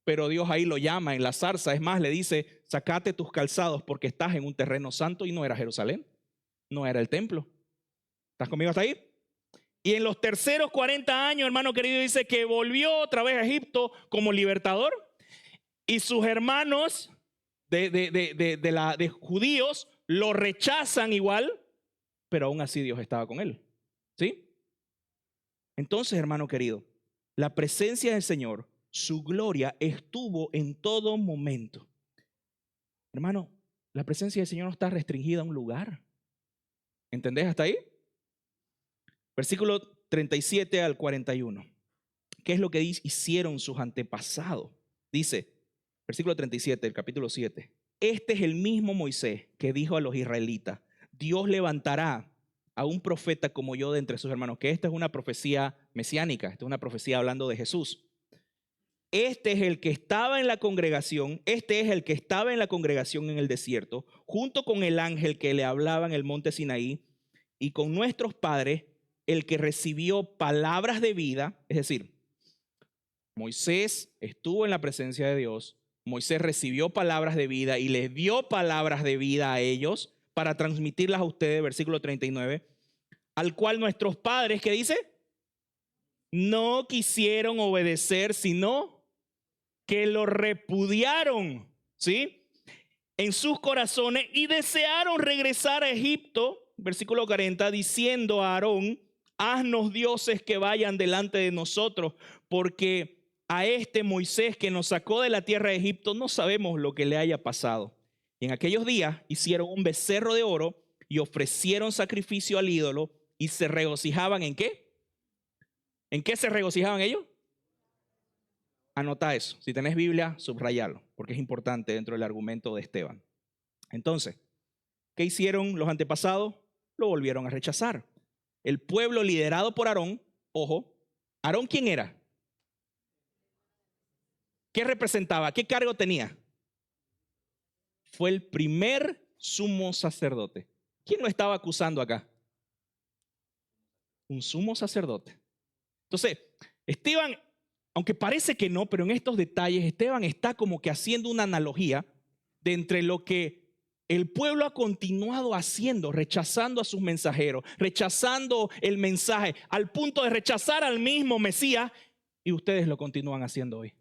pero Dios ahí lo llama en la zarza. Es más, le dice, sacate tus calzados porque estás en un terreno santo, y no era Jerusalén, no era el templo. ¿Estás conmigo hasta ahí? Y en los terceros 40 años, hermano querido, dice que volvió otra vez a Egipto como libertador, y sus hermanos de judíos lo rechazan igual, pero aún así Dios estaba con él. ¿Sí? Entonces, hermano querido, la presencia del Señor, su gloria estuvo en todo momento. Hermano, la presencia del Señor no está restringida a un lugar. ¿Entendés hasta ahí? Versículo 37 al 41. ¿Qué es lo que hicieron sus antepasados? Dice, versículo 37 del capítulo 7. Este es el mismo Moisés que dijo a los israelitas, Dios levantará a un profeta como yo de entre sus hermanos. Que esta es una profecía mesiánica, esta es una profecía hablando de Jesús. Este es el que estaba en la congregación, en el desierto, junto con el ángel que le hablaba en el monte Sinaí, y con nuestros padres, el que recibió palabras de vida. Es decir, Moisés estuvo en la presencia de Dios, Moisés recibió palabras de vida y les dio palabras de vida a ellos para transmitirlas a ustedes, versículo 39, al cual nuestros padres, ¿qué dice? No quisieron obedecer, sino que lo repudiaron, ¿sí? En sus corazones, y desearon regresar a Egipto, versículo 40, diciendo a Aarón, haznos dioses que vayan delante de nosotros, porque a este Moisés que nos sacó de la tierra de Egipto no sabemos lo que le haya pasado. Y en aquellos días hicieron un becerro de oro y ofrecieron sacrificio al ídolo y se regocijaban ¿en qué? ¿En qué se regocijaban ellos? Anota eso. Si tenés Biblia, subrayalo, porque es importante dentro del argumento de Esteban. Entonces, ¿qué hicieron los antepasados? Lo volvieron a rechazar. El pueblo liderado por Aarón, ojo, ¿Aarón quién era? ¿Qué representaba? ¿Qué cargo tenía? Fue el primer sumo sacerdote. ¿Quién lo estaba acusando acá? un sumo sacerdote. Entonces, Esteban, aunque parece que no, pero en estos detalles Esteban está como que haciendo una analogía de entre lo que el pueblo ha continuado haciendo, rechazando a sus mensajeros, rechazando el mensaje, al punto de rechazar al mismo Mesías, y ustedes lo continúan haciendo hoy.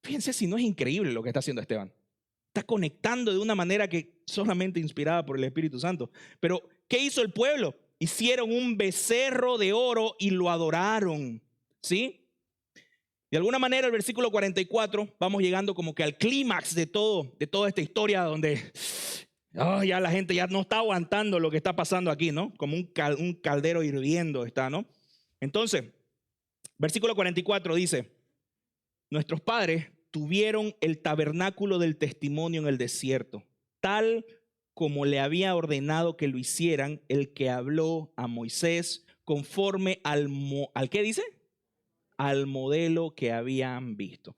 Fíjense si no es increíble lo que está haciendo Esteban. Está conectando de una manera que solamente inspirada por el Espíritu Santo. Pero, ¿qué hizo el pueblo? Hicieron un becerro de oro y lo adoraron. ¿Sí? De alguna manera, el versículo 44, vamos llegando como que al clímax de toda esta historia donde ya la gente ya no está aguantando lo que está pasando aquí, ¿no? Como un caldero hirviendo está, ¿no? Entonces, versículo 44 dice, nuestros padres tuvieron el tabernáculo del testimonio en el desierto, tal como le había ordenado que lo hicieran el que habló a Moisés, conforme ¿al qué dice? Al modelo que habían visto.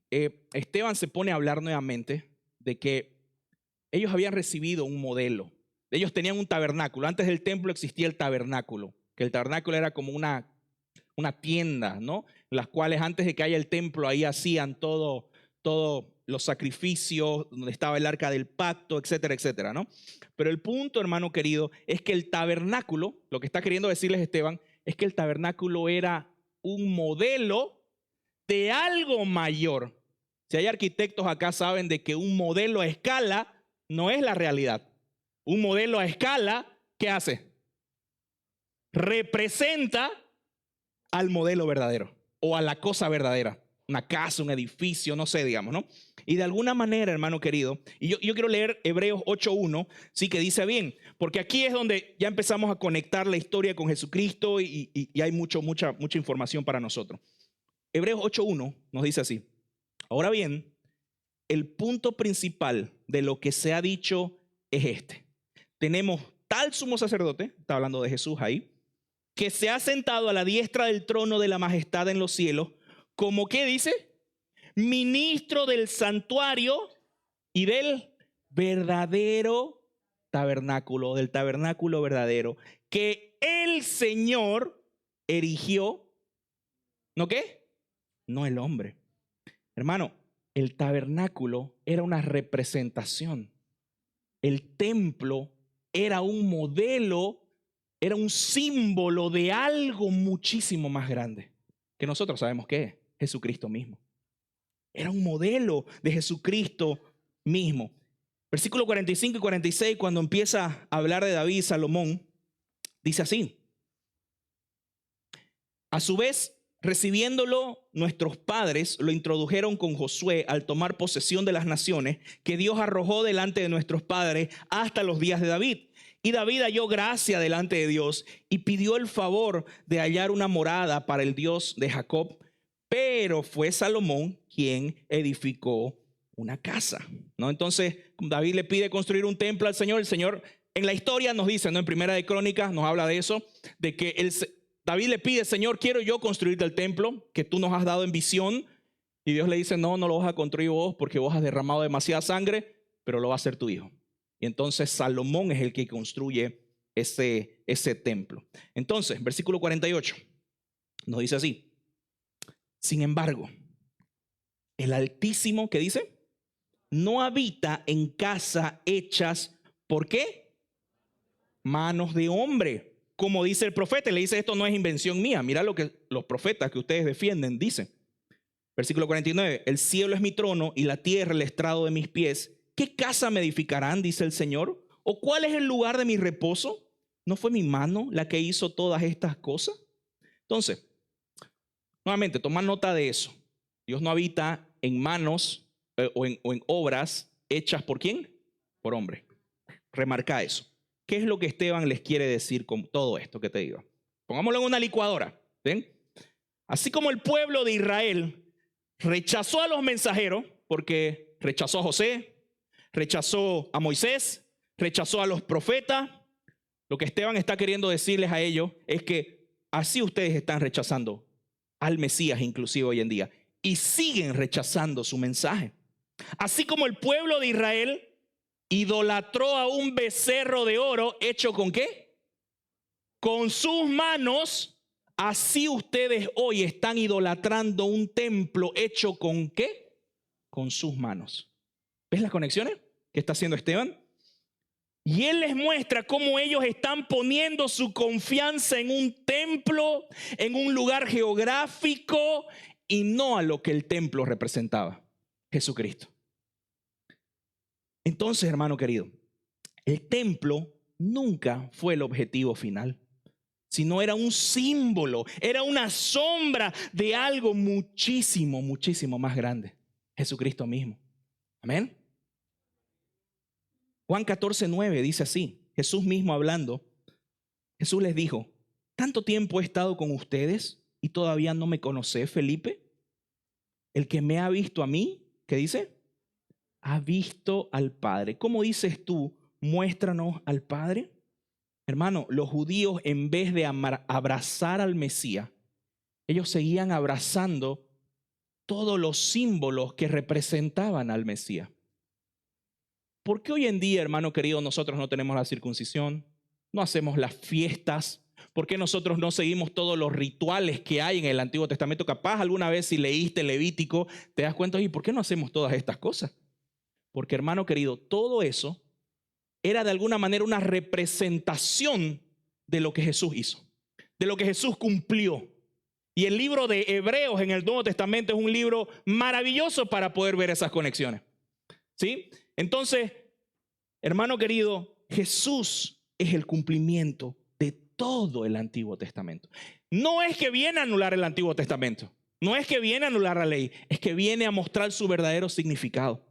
Esteban se pone a hablar nuevamente de que ellos habían recibido un modelo. Ellos tenían un tabernáculo. Antes del templo existía el tabernáculo, que el tabernáculo era como una tienda, ¿no? Las cuales antes de que haya el templo ahí hacían todo los sacrificios, donde estaba el arca del pacto, etcétera, etcétera, ¿no? Pero el punto, hermano querido, es que el tabernáculo, lo que está queriendo decirles Esteban, es que el tabernáculo era un modelo de algo mayor. Si hay arquitectos acá saben de que un modelo a escala no es la realidad. Un modelo a escala, ¿qué hace? Representa al modelo verdadero o a la cosa verdadera. Una casa, un edificio, no sé, digamos, ¿no? Y de alguna manera, hermano querido, y yo quiero leer Hebreos 8.1, sí, que dice bien, porque aquí es donde ya empezamos a conectar la historia con Jesucristo y hay mucha información para nosotros. Hebreos 8.1 nos dice así, ahora bien, el punto principal de lo que se ha dicho es este. Tenemos tal sumo sacerdote, está hablando de Jesús ahí, que se ha sentado a la diestra del trono de la majestad en los cielos, como que dice, ministro del santuario y del verdadero tabernáculo, del tabernáculo verdadero, que el Señor erigió, ¿no qué? No el hombre. Hermano, el tabernáculo era una representación. El templo era un modelo, era un símbolo de algo muchísimo más grande, que nosotros sabemos qué es, Jesucristo mismo. Era un modelo de Jesucristo mismo. Versículos 45 y 46, cuando empieza a hablar de David y Salomón, dice así. A su vez, recibiéndolo, nuestros padres lo introdujeron con Josué al tomar posesión de las naciones que Dios arrojó delante de nuestros padres hasta los días de David. Y David halló gracia delante de Dios y pidió el favor de hallar una morada para el Dios de Jacob. Pero fue Salomón quien edificó una casa, ¿no? Entonces David le pide construir un templo al Señor. El Señor en la historia nos dice, ¿no? En Primera de Crónicas nos habla de eso, de que David le pide, Señor, quiero yo construirte el templo que tú nos has dado en visión. Y Dios le dice, no lo vas a construir vos porque vos has derramado demasiada sangre, pero lo va a hacer tu hijo. Y entonces Salomón es el que construye ese templo. Entonces, versículo 48 nos dice así. Sin embargo, el Altísimo, ¿qué dice? No habita en casa hechas, ¿por qué? Manos de hombre. Como dice el profeta, le dice, esto no es invención mía. Mira lo que los profetas que ustedes defienden dicen. Versículo 49, el cielo es mi trono y la tierra el estrado de mis pies. ¿Qué casa me edificarán? Dice el Señor. ¿O cuál es el lugar de mi reposo? ¿No fue mi mano la que hizo todas estas cosas? Entonces, nuevamente, toma nota de eso. Dios no habita en manos o en obras hechas ¿por quién? Por hombre. Remarca eso. ¿Qué es lo que Esteban les quiere decir con todo esto que te digo? Pongámoslo en una licuadora. ¿Ven? Así como el pueblo de Israel rechazó a los mensajeros, porque rechazó a José, rechazó a Moisés, rechazó a los profetas, lo que Esteban está queriendo decirles a ellos es que así ustedes están rechazando al Mesías inclusive hoy en día y siguen rechazando su mensaje. Así como el pueblo de Israel idolatró a un becerro de oro hecho ¿con qué? con sus manos, así ustedes hoy están idolatrando un templo hecho ¿con qué? Con sus manos. ¿Ves las conexiones que está haciendo Esteban? Y él les muestra cómo ellos están poniendo su confianza en un templo, en un lugar geográfico y no a lo que el templo representaba, Jesucristo. Entonces, hermano querido, el templo nunca fue el objetivo final, sino era un símbolo, era una sombra de algo muchísimo, muchísimo más grande, Jesucristo mismo. Amén. Juan 14:9 dice así, Jesús mismo hablando, Jesús les dijo, ¿tanto tiempo he estado con ustedes y todavía no me conocés, Felipe? El que me ha visto a mí, ¿qué dice? Ha visto al Padre. ¿Cómo dices tú, muéstranos al Padre? Hermano, los judíos en vez de abrazar al Mesías, ellos seguían abrazando todos los símbolos que representaban al Mesías. ¿Por qué hoy en día, hermano querido, nosotros no tenemos la circuncisión? No hacemos las fiestas. ¿Por qué nosotros no seguimos todos los rituales que hay en el Antiguo Testamento? Capaz alguna vez si leíste Levítico, te das cuenta, ¿y por qué no hacemos todas estas cosas? Porque, hermano querido, todo eso era de alguna manera una representación de lo que Jesús hizo, de lo que Jesús cumplió. Y el libro de Hebreos en el Nuevo Testamento es un libro maravilloso para poder ver esas conexiones. ¿Sí? Entonces, hermano querido, Jesús es el cumplimiento de todo el Antiguo Testamento. No es que viene a anular el Antiguo Testamento, no es que viene a anular la ley, es que viene a mostrar su verdadero significado.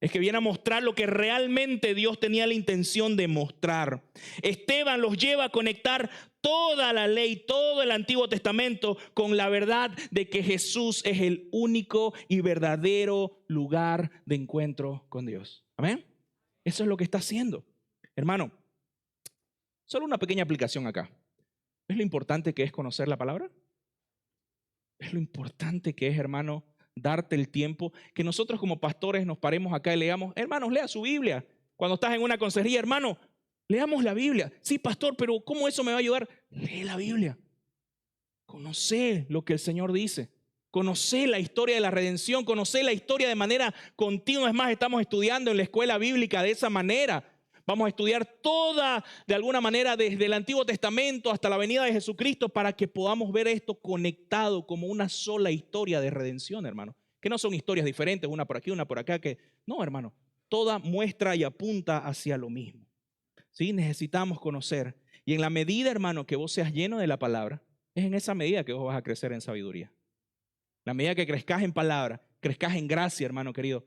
Es que viene a mostrar lo que realmente Dios tenía la intención de mostrar. Esteban los lleva a conectar toda la ley, todo el Antiguo Testamento con la verdad de que Jesús es el único y verdadero lugar de encuentro con Dios. Amén. Eso es lo que está haciendo. Hermano, solo una pequeña aplicación acá. ¿Es lo importante que es conocer la palabra? ¿Es lo importante que es, hermano, darte el tiempo, que nosotros como pastores nos paremos acá y leamos? Hermanos, lea su Biblia. Cuando estás en una consejería, hermano, leamos la Biblia. Sí, pastor, pero ¿cómo eso me va a ayudar? Lee la Biblia. Conoce lo que el Señor dice. Conoce la historia de la redención. Conoce la historia de manera continua. Es más, estamos estudiando en la escuela bíblica de esa manera. Vamos a estudiar toda, de alguna manera, desde el Antiguo Testamento hasta la venida de Jesucristo para que podamos ver esto conectado como una sola historia de redención, hermano. Que no son historias diferentes, una por aquí, una por acá. No, hermano, toda muestra y apunta hacia lo mismo. ¿Sí? Necesitamos conocer. Y en la medida, hermano, que vos seas lleno de la palabra, es en esa medida que vos vas a crecer en sabiduría. La medida que crezcas en palabra, crezcas en gracia, hermano querido,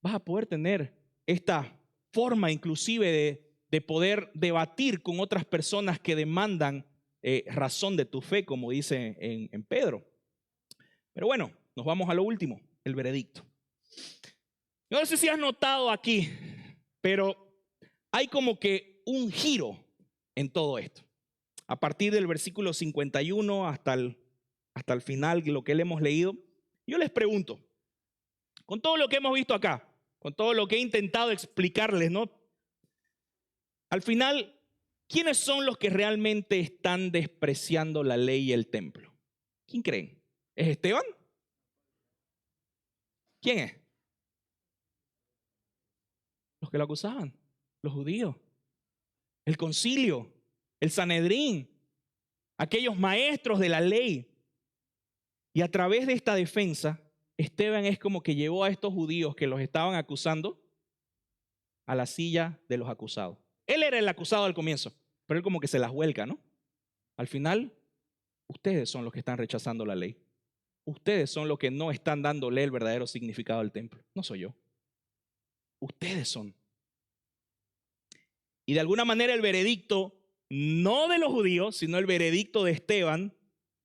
vas a poder tener esta forma inclusive de poder debatir con otras personas que demandan razón de tu fe, como dice en Pedro. Pero bueno, nos vamos a lo último, el veredicto. Yo no sé si has notado aquí, pero hay como que un giro en todo esto. A partir del versículo 51 hasta el final, lo que le hemos leído, yo les pregunto, con todo lo que hemos visto acá, con todo lo que he intentado explicarles, ¿no? Al final, ¿quiénes son los que realmente están despreciando la ley y el templo? ¿Quién creen? ¿Es Esteban? ¿Quién es? Los que lo acusaban, los judíos, el concilio, el Sanedrín, aquellos maestros de la ley. Y a través de esta defensa, Esteban es como que llevó a estos judíos que los estaban acusando a la silla de los acusados. Él era el acusado al comienzo, pero él como que se las vuelca, ¿no? Al final, ustedes son los que están rechazando la ley. Ustedes son los que no están dándole el verdadero significado al templo. No soy yo. Ustedes son. Y de alguna manera el veredicto, no de los judíos, sino el veredicto de Esteban,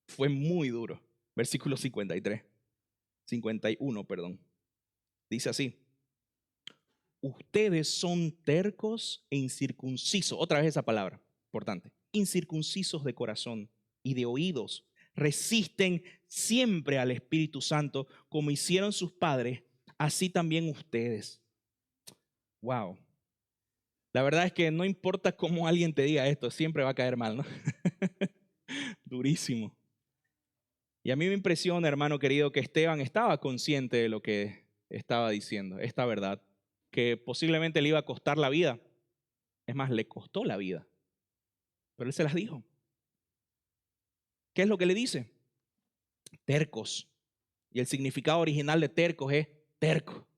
fue muy duro. Versículo 51, perdón. Dice así: ustedes son tercos e incircuncisos. Otra vez esa palabra, importante. Incircuncisos de corazón y de oídos. Resisten siempre al Espíritu Santo, como hicieron sus padres, así también ustedes. Wow. La verdad es que no importa cómo alguien te diga esto, siempre va a caer mal, ¿no? Durísimo. Y a mí me impresiona, hermano querido, que Esteban estaba consciente de lo que estaba diciendo, esta verdad, que posiblemente le iba a costar la vida. Es más, le costó la vida. Pero él se las dijo. ¿Qué es lo que le dice? Tercos. Y el significado original de tercos es terco,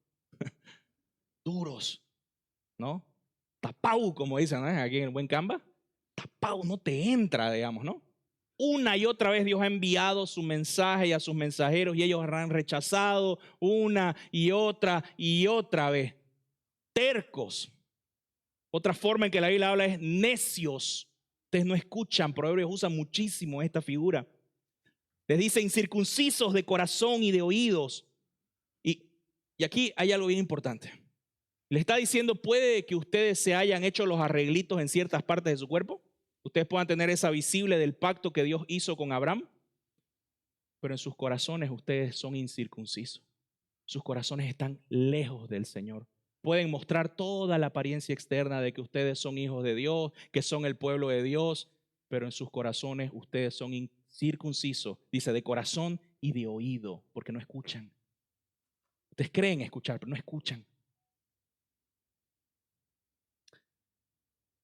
duros, ¿no? Tapau, como dicen, ¿no? Aquí en el buen Canva. Tapau, no te entra, digamos, ¿no? Una y otra vez Dios ha enviado su mensaje y a sus mensajeros y ellos han rechazado una y otra vez. Tercos. Otra forma en que la Biblia habla es necios. Ustedes no escuchan, Proverbios usa muchísimo esta figura. Les dice incircuncisos de corazón y de oídos. Y aquí hay algo bien importante. Le está diciendo, puede que ustedes se hayan hecho los arreglitos en ciertas partes de su cuerpo. Ustedes puedan tener esa visible del pacto que Dios hizo con Abraham. Pero en sus corazones ustedes son incircuncisos. Sus corazones están lejos del Señor. Pueden mostrar toda la apariencia externa de que ustedes son hijos de Dios, que son el pueblo de Dios, pero en sus corazones ustedes son incircuncisos, dice, de corazón y de oído, porque no escuchan. Ustedes creen escuchar, pero no escuchan.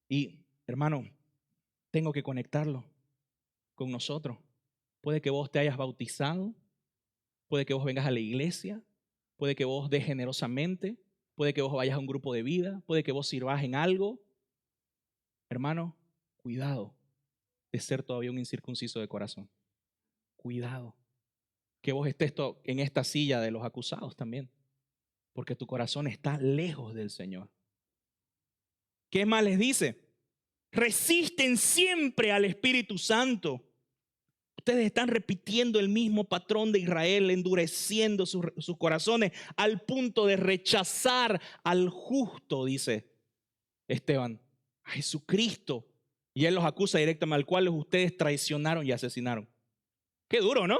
Y, hermano, tengo que conectarlo con nosotros. Puede que vos te hayas bautizado, puede que vos vengas a la iglesia, puede que vos des generosamente, puede que vos vayas a un grupo de vida, puede que vos sirvas en algo. Hermano, cuidado de ser todavía un incircunciso de corazón. Cuidado. Que vos estés en esta silla de los acusados también, porque tu corazón está lejos del Señor. ¿Qué más les dice? Resisten siempre al Espíritu Santo. Ustedes están repitiendo el mismo patrón de Israel, endureciendo sus corazones al punto de rechazar al justo, dice Esteban, a Jesucristo. Y él los acusa directamente, al cual ustedes traicionaron y asesinaron. Qué duro, ¿no?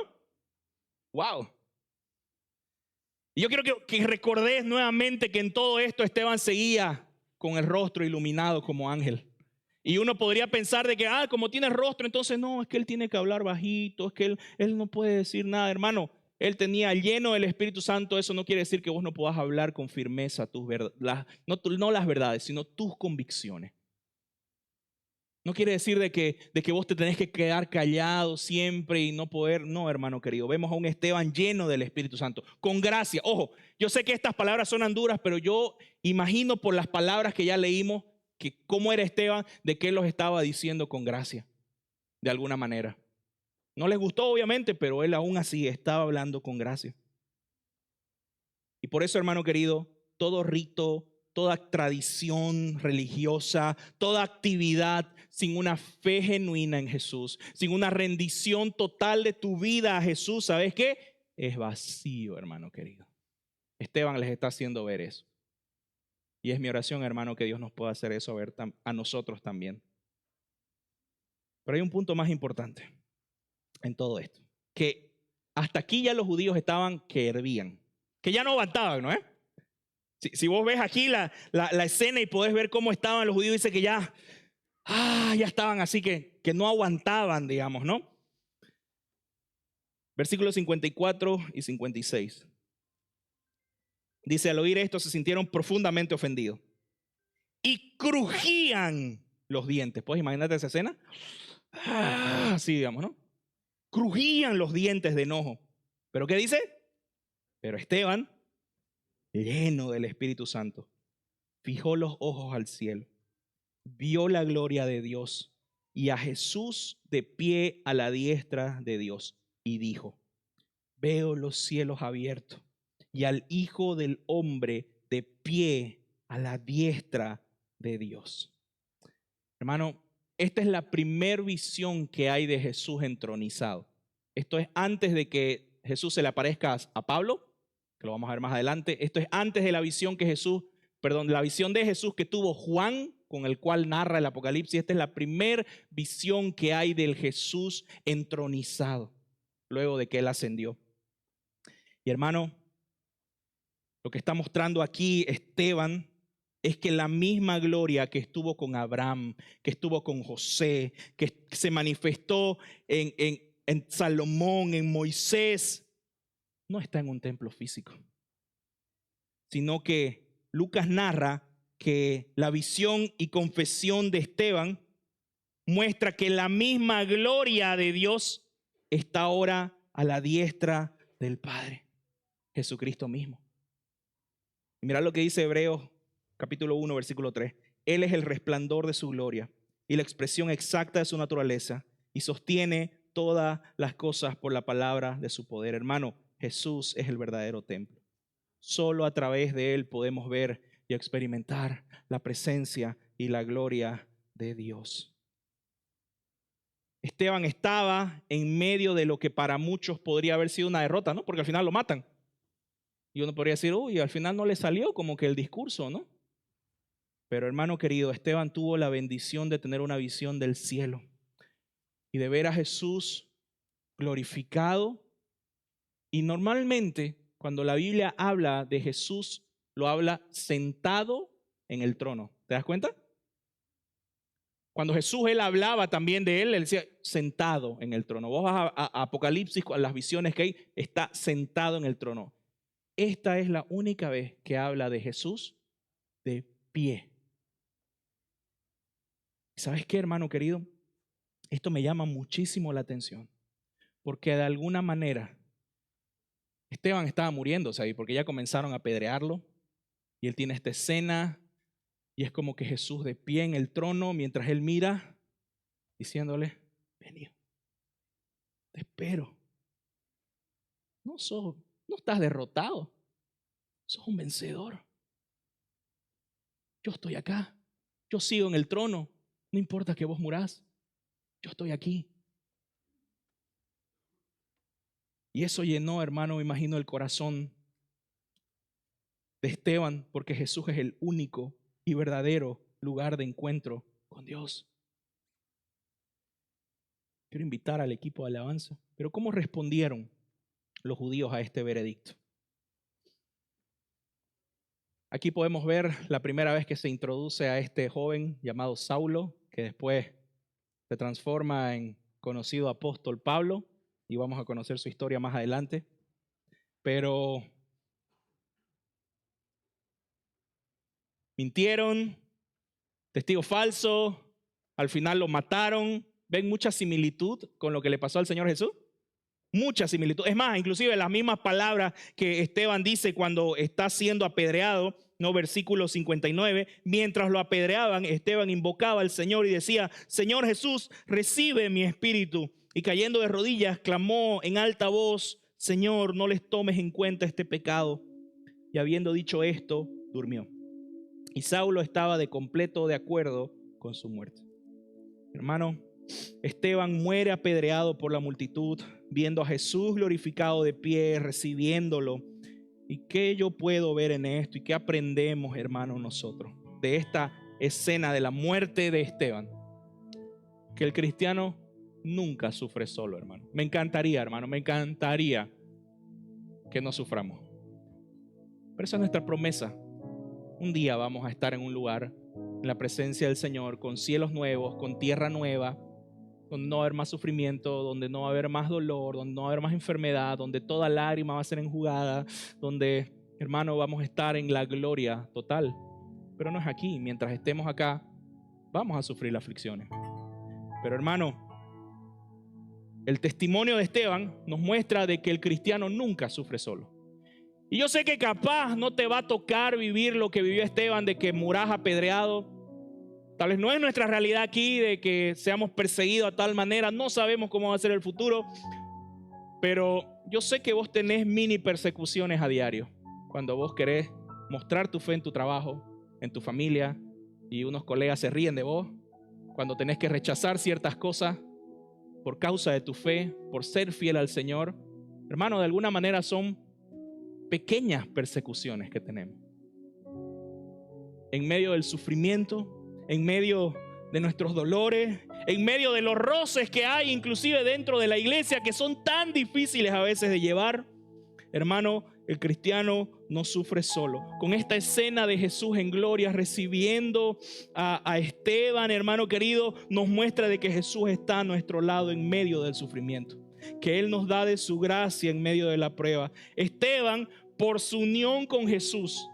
Wow. Y yo quiero que recordés nuevamente que en todo esto Esteban seguía con el rostro iluminado como ángel. Y uno podría pensar de que, como tiene rostro, entonces no, es que él tiene que hablar bajito, es que él no puede decir nada. Hermano, él tenía lleno del Espíritu Santo. Eso no quiere decir que vos no puedas hablar con firmeza tus verdades, no las verdades, sino tus convicciones. No quiere decir de que vos te tenés que quedar callado siempre y no poder. No, hermano querido. Vemos a un Esteban lleno del Espíritu Santo, con gracia. Ojo, yo sé que estas palabras son duras, pero yo imagino por las palabras que ya leímos que cómo era Esteban, de que él los estaba diciendo con gracia, de alguna manera. No les gustó, obviamente, pero él aún así estaba hablando con gracia. Y por eso, hermano querido, todo rito, toda tradición religiosa, toda actividad sin una fe genuina en Jesús, sin una rendición total de tu vida a Jesús, ¿sabes qué? Es vacío, hermano querido. Esteban les está haciendo ver eso. Y es mi oración, hermano, que Dios nos pueda hacer eso ver a nosotros también. Pero hay un punto más importante en todo esto, que hasta aquí ya los judíos estaban que hervían, que ya no aguantaban, ¿no? Si vos ves aquí la escena y podés ver cómo estaban los judíos, dice que ya estaban así que no aguantaban, digamos, ¿no? Versículos 54 y 56. Dice, al oír esto se sintieron profundamente ofendidos y crujían los dientes. ¿Puedes imaginarte esa escena? Así, digamos, ¿no? Crujían los dientes de enojo. ¿Pero qué dice? Pero Esteban, lleno del Espíritu Santo, fijó los ojos al cielo, vio la gloria de Dios y a Jesús de pie a la diestra de Dios y dijo, veo los cielos abiertos y al Hijo del Hombre de pie a la diestra de Dios. Hermano, esta es la primer visión que hay de Jesús entronizado. Esto es antes de que Jesús se le aparezca a Pablo, que lo vamos a ver más adelante. Esto es antes de la visión la visión de Jesús que tuvo Juan, con el cual narra el Apocalipsis. Esta es la primera visión que hay del Jesús entronizado, luego de que él ascendió. Y hermano, lo que está mostrando aquí Esteban es que la misma gloria que estuvo con Abraham, que estuvo con José, que se manifestó en Salomón, en Moisés, no está en un templo físico, sino que Lucas narra que la visión y confesión de Esteban muestra que la misma gloria de Dios está ahora a la diestra del Padre, Jesucristo mismo. Y mirad lo que dice Hebreos capítulo 1, versículo 3. Él es el resplandor de su gloria y la expresión exacta de su naturaleza y sostiene todas las cosas por la palabra de su poder. Hermano, Jesús es el verdadero templo. Solo a través de Él podemos ver y experimentar la presencia y la gloria de Dios. Esteban estaba en medio de lo que para muchos podría haber sido una derrota, ¿no? Porque al final lo matan. Y uno podría decir, uy, al final no le salió como que el discurso, ¿no? Pero hermano querido, Esteban tuvo la bendición de tener una visión del cielo y de ver a Jesús glorificado. Y normalmente cuando la Biblia habla de Jesús, lo habla sentado en el trono. ¿Te das cuenta? Cuando Jesús, él hablaba también de él decía sentado en el trono. Vos vas a Apocalipsis, a las visiones que hay, está sentado en el trono. Esta es la única vez que habla de Jesús de pie. ¿Sabes qué, hermano querido? Esto me llama muchísimo la atención, porque de alguna manera Esteban estaba muriéndose ahí, porque ya comenzaron a apedrearlo, y él tiene esta escena, y es como que Jesús de pie en el trono, mientras él mira, diciéndole, vení, te espero. No estás derrotado, sos un vencedor. Yo estoy acá, yo sigo en el trono, no importa que vos murás, yo estoy aquí. Y eso llenó, hermano, me imagino, el corazón de Esteban, porque Jesús es el único y verdadero lugar de encuentro con Dios. Quiero invitar al equipo de alabanza. Pero ¿cómo respondieron los judíos a este veredicto? Aquí podemos ver la primera vez que se introduce a este joven llamado Saulo, que después se transforma en conocido apóstol Pablo, y vamos a conocer su historia más adelante. Pero mintieron, testigo falso, al final lo mataron. ¿Ven mucha similitud con lo que le pasó al Señor Jesús? Mucha similitud. Es más, inclusive las mismas palabras que Esteban dice cuando está siendo apedreado, ¿no? Versículo 59, mientras lo apedreaban, Esteban invocaba al Señor y decía, Señor Jesús, recibe mi espíritu. Y cayendo de rodillas, clamó en alta voz, Señor, no les tomes en cuenta este pecado. Y habiendo dicho esto, durmió. Y Saulo estaba de completo de acuerdo con su muerte. Hermano, Esteban muere apedreado por la multitud, viendo a Jesús glorificado de pie, recibiéndolo. ¿Y qué yo puedo ver en esto? ¿Y qué aprendemos, hermano, nosotros de esta escena de la muerte de Esteban? Que el cristiano nunca sufre solo, hermano. Me encantaría, hermano, me encantaría que no suframos. Pero esa es nuestra promesa. Un día vamos a estar en un lugar, en la presencia del Señor, con cielos nuevos, con tierra nueva, donde no va a haber más sufrimiento, donde no va a haber más dolor, donde no va a haber más enfermedad, donde toda lágrima va a ser enjugada, donde, hermano, vamos a estar en la gloria total. Pero no es aquí. Mientras estemos acá, vamos a sufrir las aflicciones. Pero, hermano, el testimonio de Esteban nos muestra de que el cristiano nunca sufre solo. Y yo sé que capaz no te va a tocar vivir lo que vivió Esteban, de que murás apedreado. Tal vez no es nuestra realidad aquí de que seamos perseguidos a tal manera. No sabemos cómo va a ser el futuro. Pero yo sé que vos tenés mini persecuciones a diario. Cuando vos querés mostrar tu fe en tu trabajo, en tu familia, y unos colegas se ríen de vos. Cuando tenés que rechazar ciertas cosas por causa de tu fe, por ser fiel al Señor. Hermano, de alguna manera son pequeñas persecuciones que tenemos. En medio del sufrimiento, en medio de nuestros dolores, en medio de los roces que hay inclusive dentro de la iglesia, que son tan difíciles a veces de llevar, hermano, el cristiano no sufre solo. Con esta escena de Jesús en gloria recibiendo a Esteban, hermano querido, nos muestra de que Jesús está a nuestro lado en medio del sufrimiento, que Él nos da de su gracia en medio de la prueba. Esteban, por su unión con Jesús,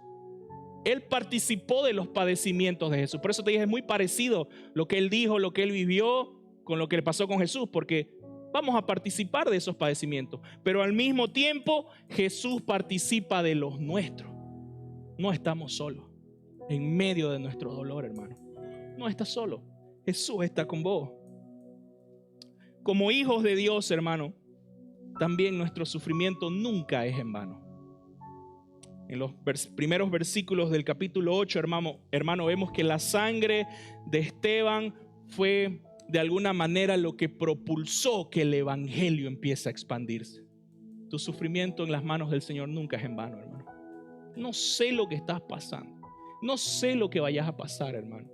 él participó de los padecimientos de Jesús. Por eso te dije, es muy parecido lo que él dijo, lo que él vivió con lo que le pasó con Jesús, porque vamos a participar de esos padecimientos. Pero al mismo tiempo, Jesús participa de los nuestros. No estamos solos en medio de nuestro dolor, hermano. No estás solo. Jesús está con vos. Como hijos de Dios, hermano, también nuestro sufrimiento nunca es en vano. En los primeros versículos del capítulo 8, hermano, vemos que la sangre de Esteban fue de alguna manera lo que propulsó que el evangelio empiece a expandirse. Tu sufrimiento en las manos del Señor nunca es en vano, hermano. No sé lo que estás pasando. No sé lo que vayas a pasar, hermano.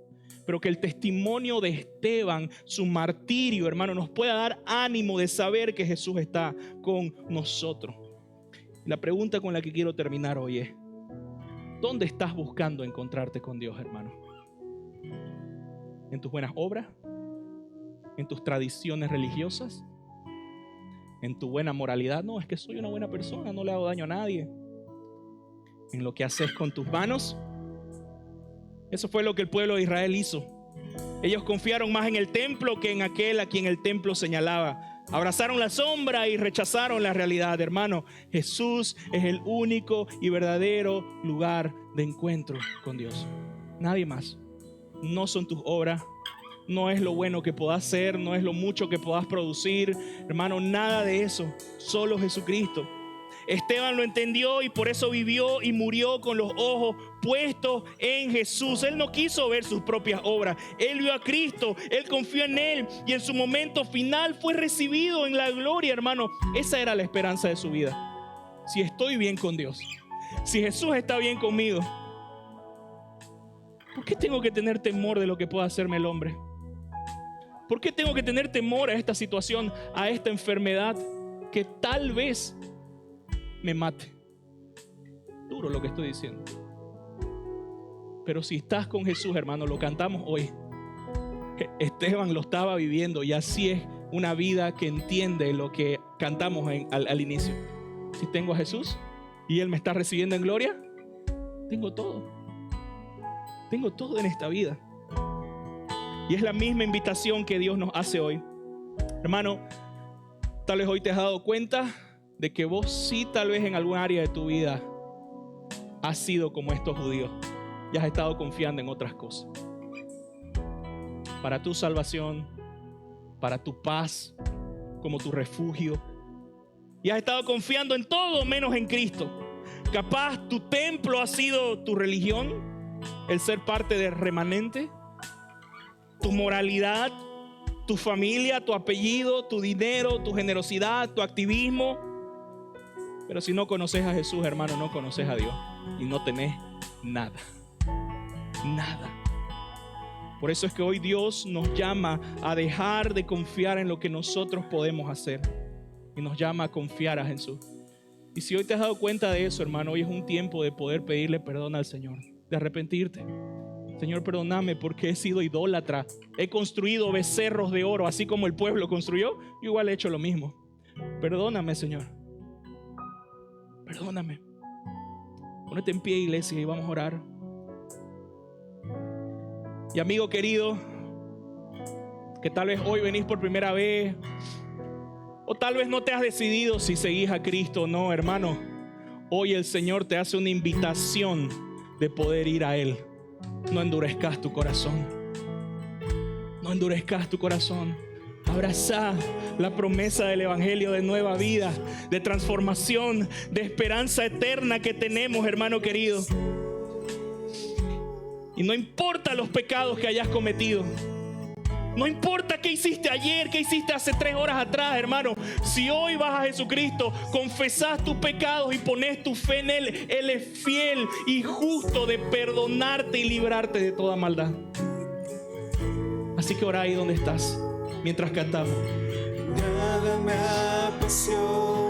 Pero que el testimonio de Esteban, su martirio, hermano, nos pueda dar ánimo de saber que Jesús está con nosotros. La pregunta con la que quiero terminar hoy es: ¿dónde estás buscando encontrarte con Dios, hermano? ¿En tus buenas obras? ¿En tus tradiciones religiosas? ¿En tu buena moralidad? No, es que soy una buena persona, no le hago daño a nadie. ¿En lo que haces con tus manos? Eso fue lo que el pueblo de Israel hizo. Ellos confiaron más en el templo que en aquel a quien el templo señalaba. Abrazaron la sombra y rechazaron la realidad, hermano. Jesús es el único y verdadero lugar de encuentro con Dios. Nadie más. No son tus obras. No es lo bueno que puedas hacer. No es lo mucho que puedas producir. Hermano, nada de eso. Solo Jesucristo. Esteban lo entendió y por eso vivió y murió con los ojos puestos en Jesús. Él no quiso ver sus propias obras. Él vio a Cristo, él confió en Él y en su momento final fue recibido en la gloria, hermano. Esa era la esperanza de su vida. Si estoy bien con Dios, si Jesús está bien conmigo, ¿por qué tengo que tener temor de lo que pueda hacerme el hombre? ¿Por qué tengo que tener temor a esta situación, a esta enfermedad que tal vez me mate? Duro lo que estoy diciendo. Pero si estás con Jesús, hermano, lo cantamos hoy. Esteban lo estaba viviendo y así es una vida que entiende lo que cantamos al inicio. Si tengo a Jesús y Él me está recibiendo en gloria, tengo todo. Tengo todo en esta vida. Y es la misma invitación que Dios nos hace hoy. Hermano, tal vez hoy te has dado cuenta de que vos sí, tal vez en algún área de tu vida has sido como estos judíos y has estado confiando en otras cosas. Para tu salvación, para tu paz, como tu refugio. Y has estado confiando en todo menos en Cristo. Capaz tu templo ha sido tu religión, el ser parte del remanente, tu moralidad, tu familia, tu apellido, tu dinero, tu generosidad, tu activismo. Pero si no conoces a Jesús, hermano, no conoces a Dios y no tenés nada. Nada. Por eso es que hoy Dios nos llama a dejar de confiar en lo que nosotros podemos hacer y nos llama a confiar a Jesús. Y si hoy te has dado cuenta de eso, hermano, hoy es un tiempo de poder pedirle perdón al Señor, de arrepentirte. Señor, perdóname porque he sido idólatra, he construido becerros de oro, así como el pueblo construyó. Yo igual he hecho lo mismo. Perdóname, Señor. Perdóname. Ponete en pie, iglesia, y vamos a orar. Y amigo querido, que tal vez hoy venís por primera vez, o tal vez no te has decidido si seguís a Cristo o no, hermano. Hoy el Señor te hace una invitación de poder ir a Él. No endurezcas tu corazón. No endurezcas tu corazón. Abrazá la promesa del evangelio de nueva vida, de transformación, de esperanza eterna que tenemos, hermano querido. Y no importa los pecados que hayas cometido. No importa qué hiciste ayer, qué hiciste hace 3 horas atrás, hermano. Si hoy vas a Jesucristo, confesás tus pecados y pones tu fe en Él, Él es fiel y justo de perdonarte y librarte de toda maldad. Así que ora ahí donde estás, mientras cantamos. Nada me apasiona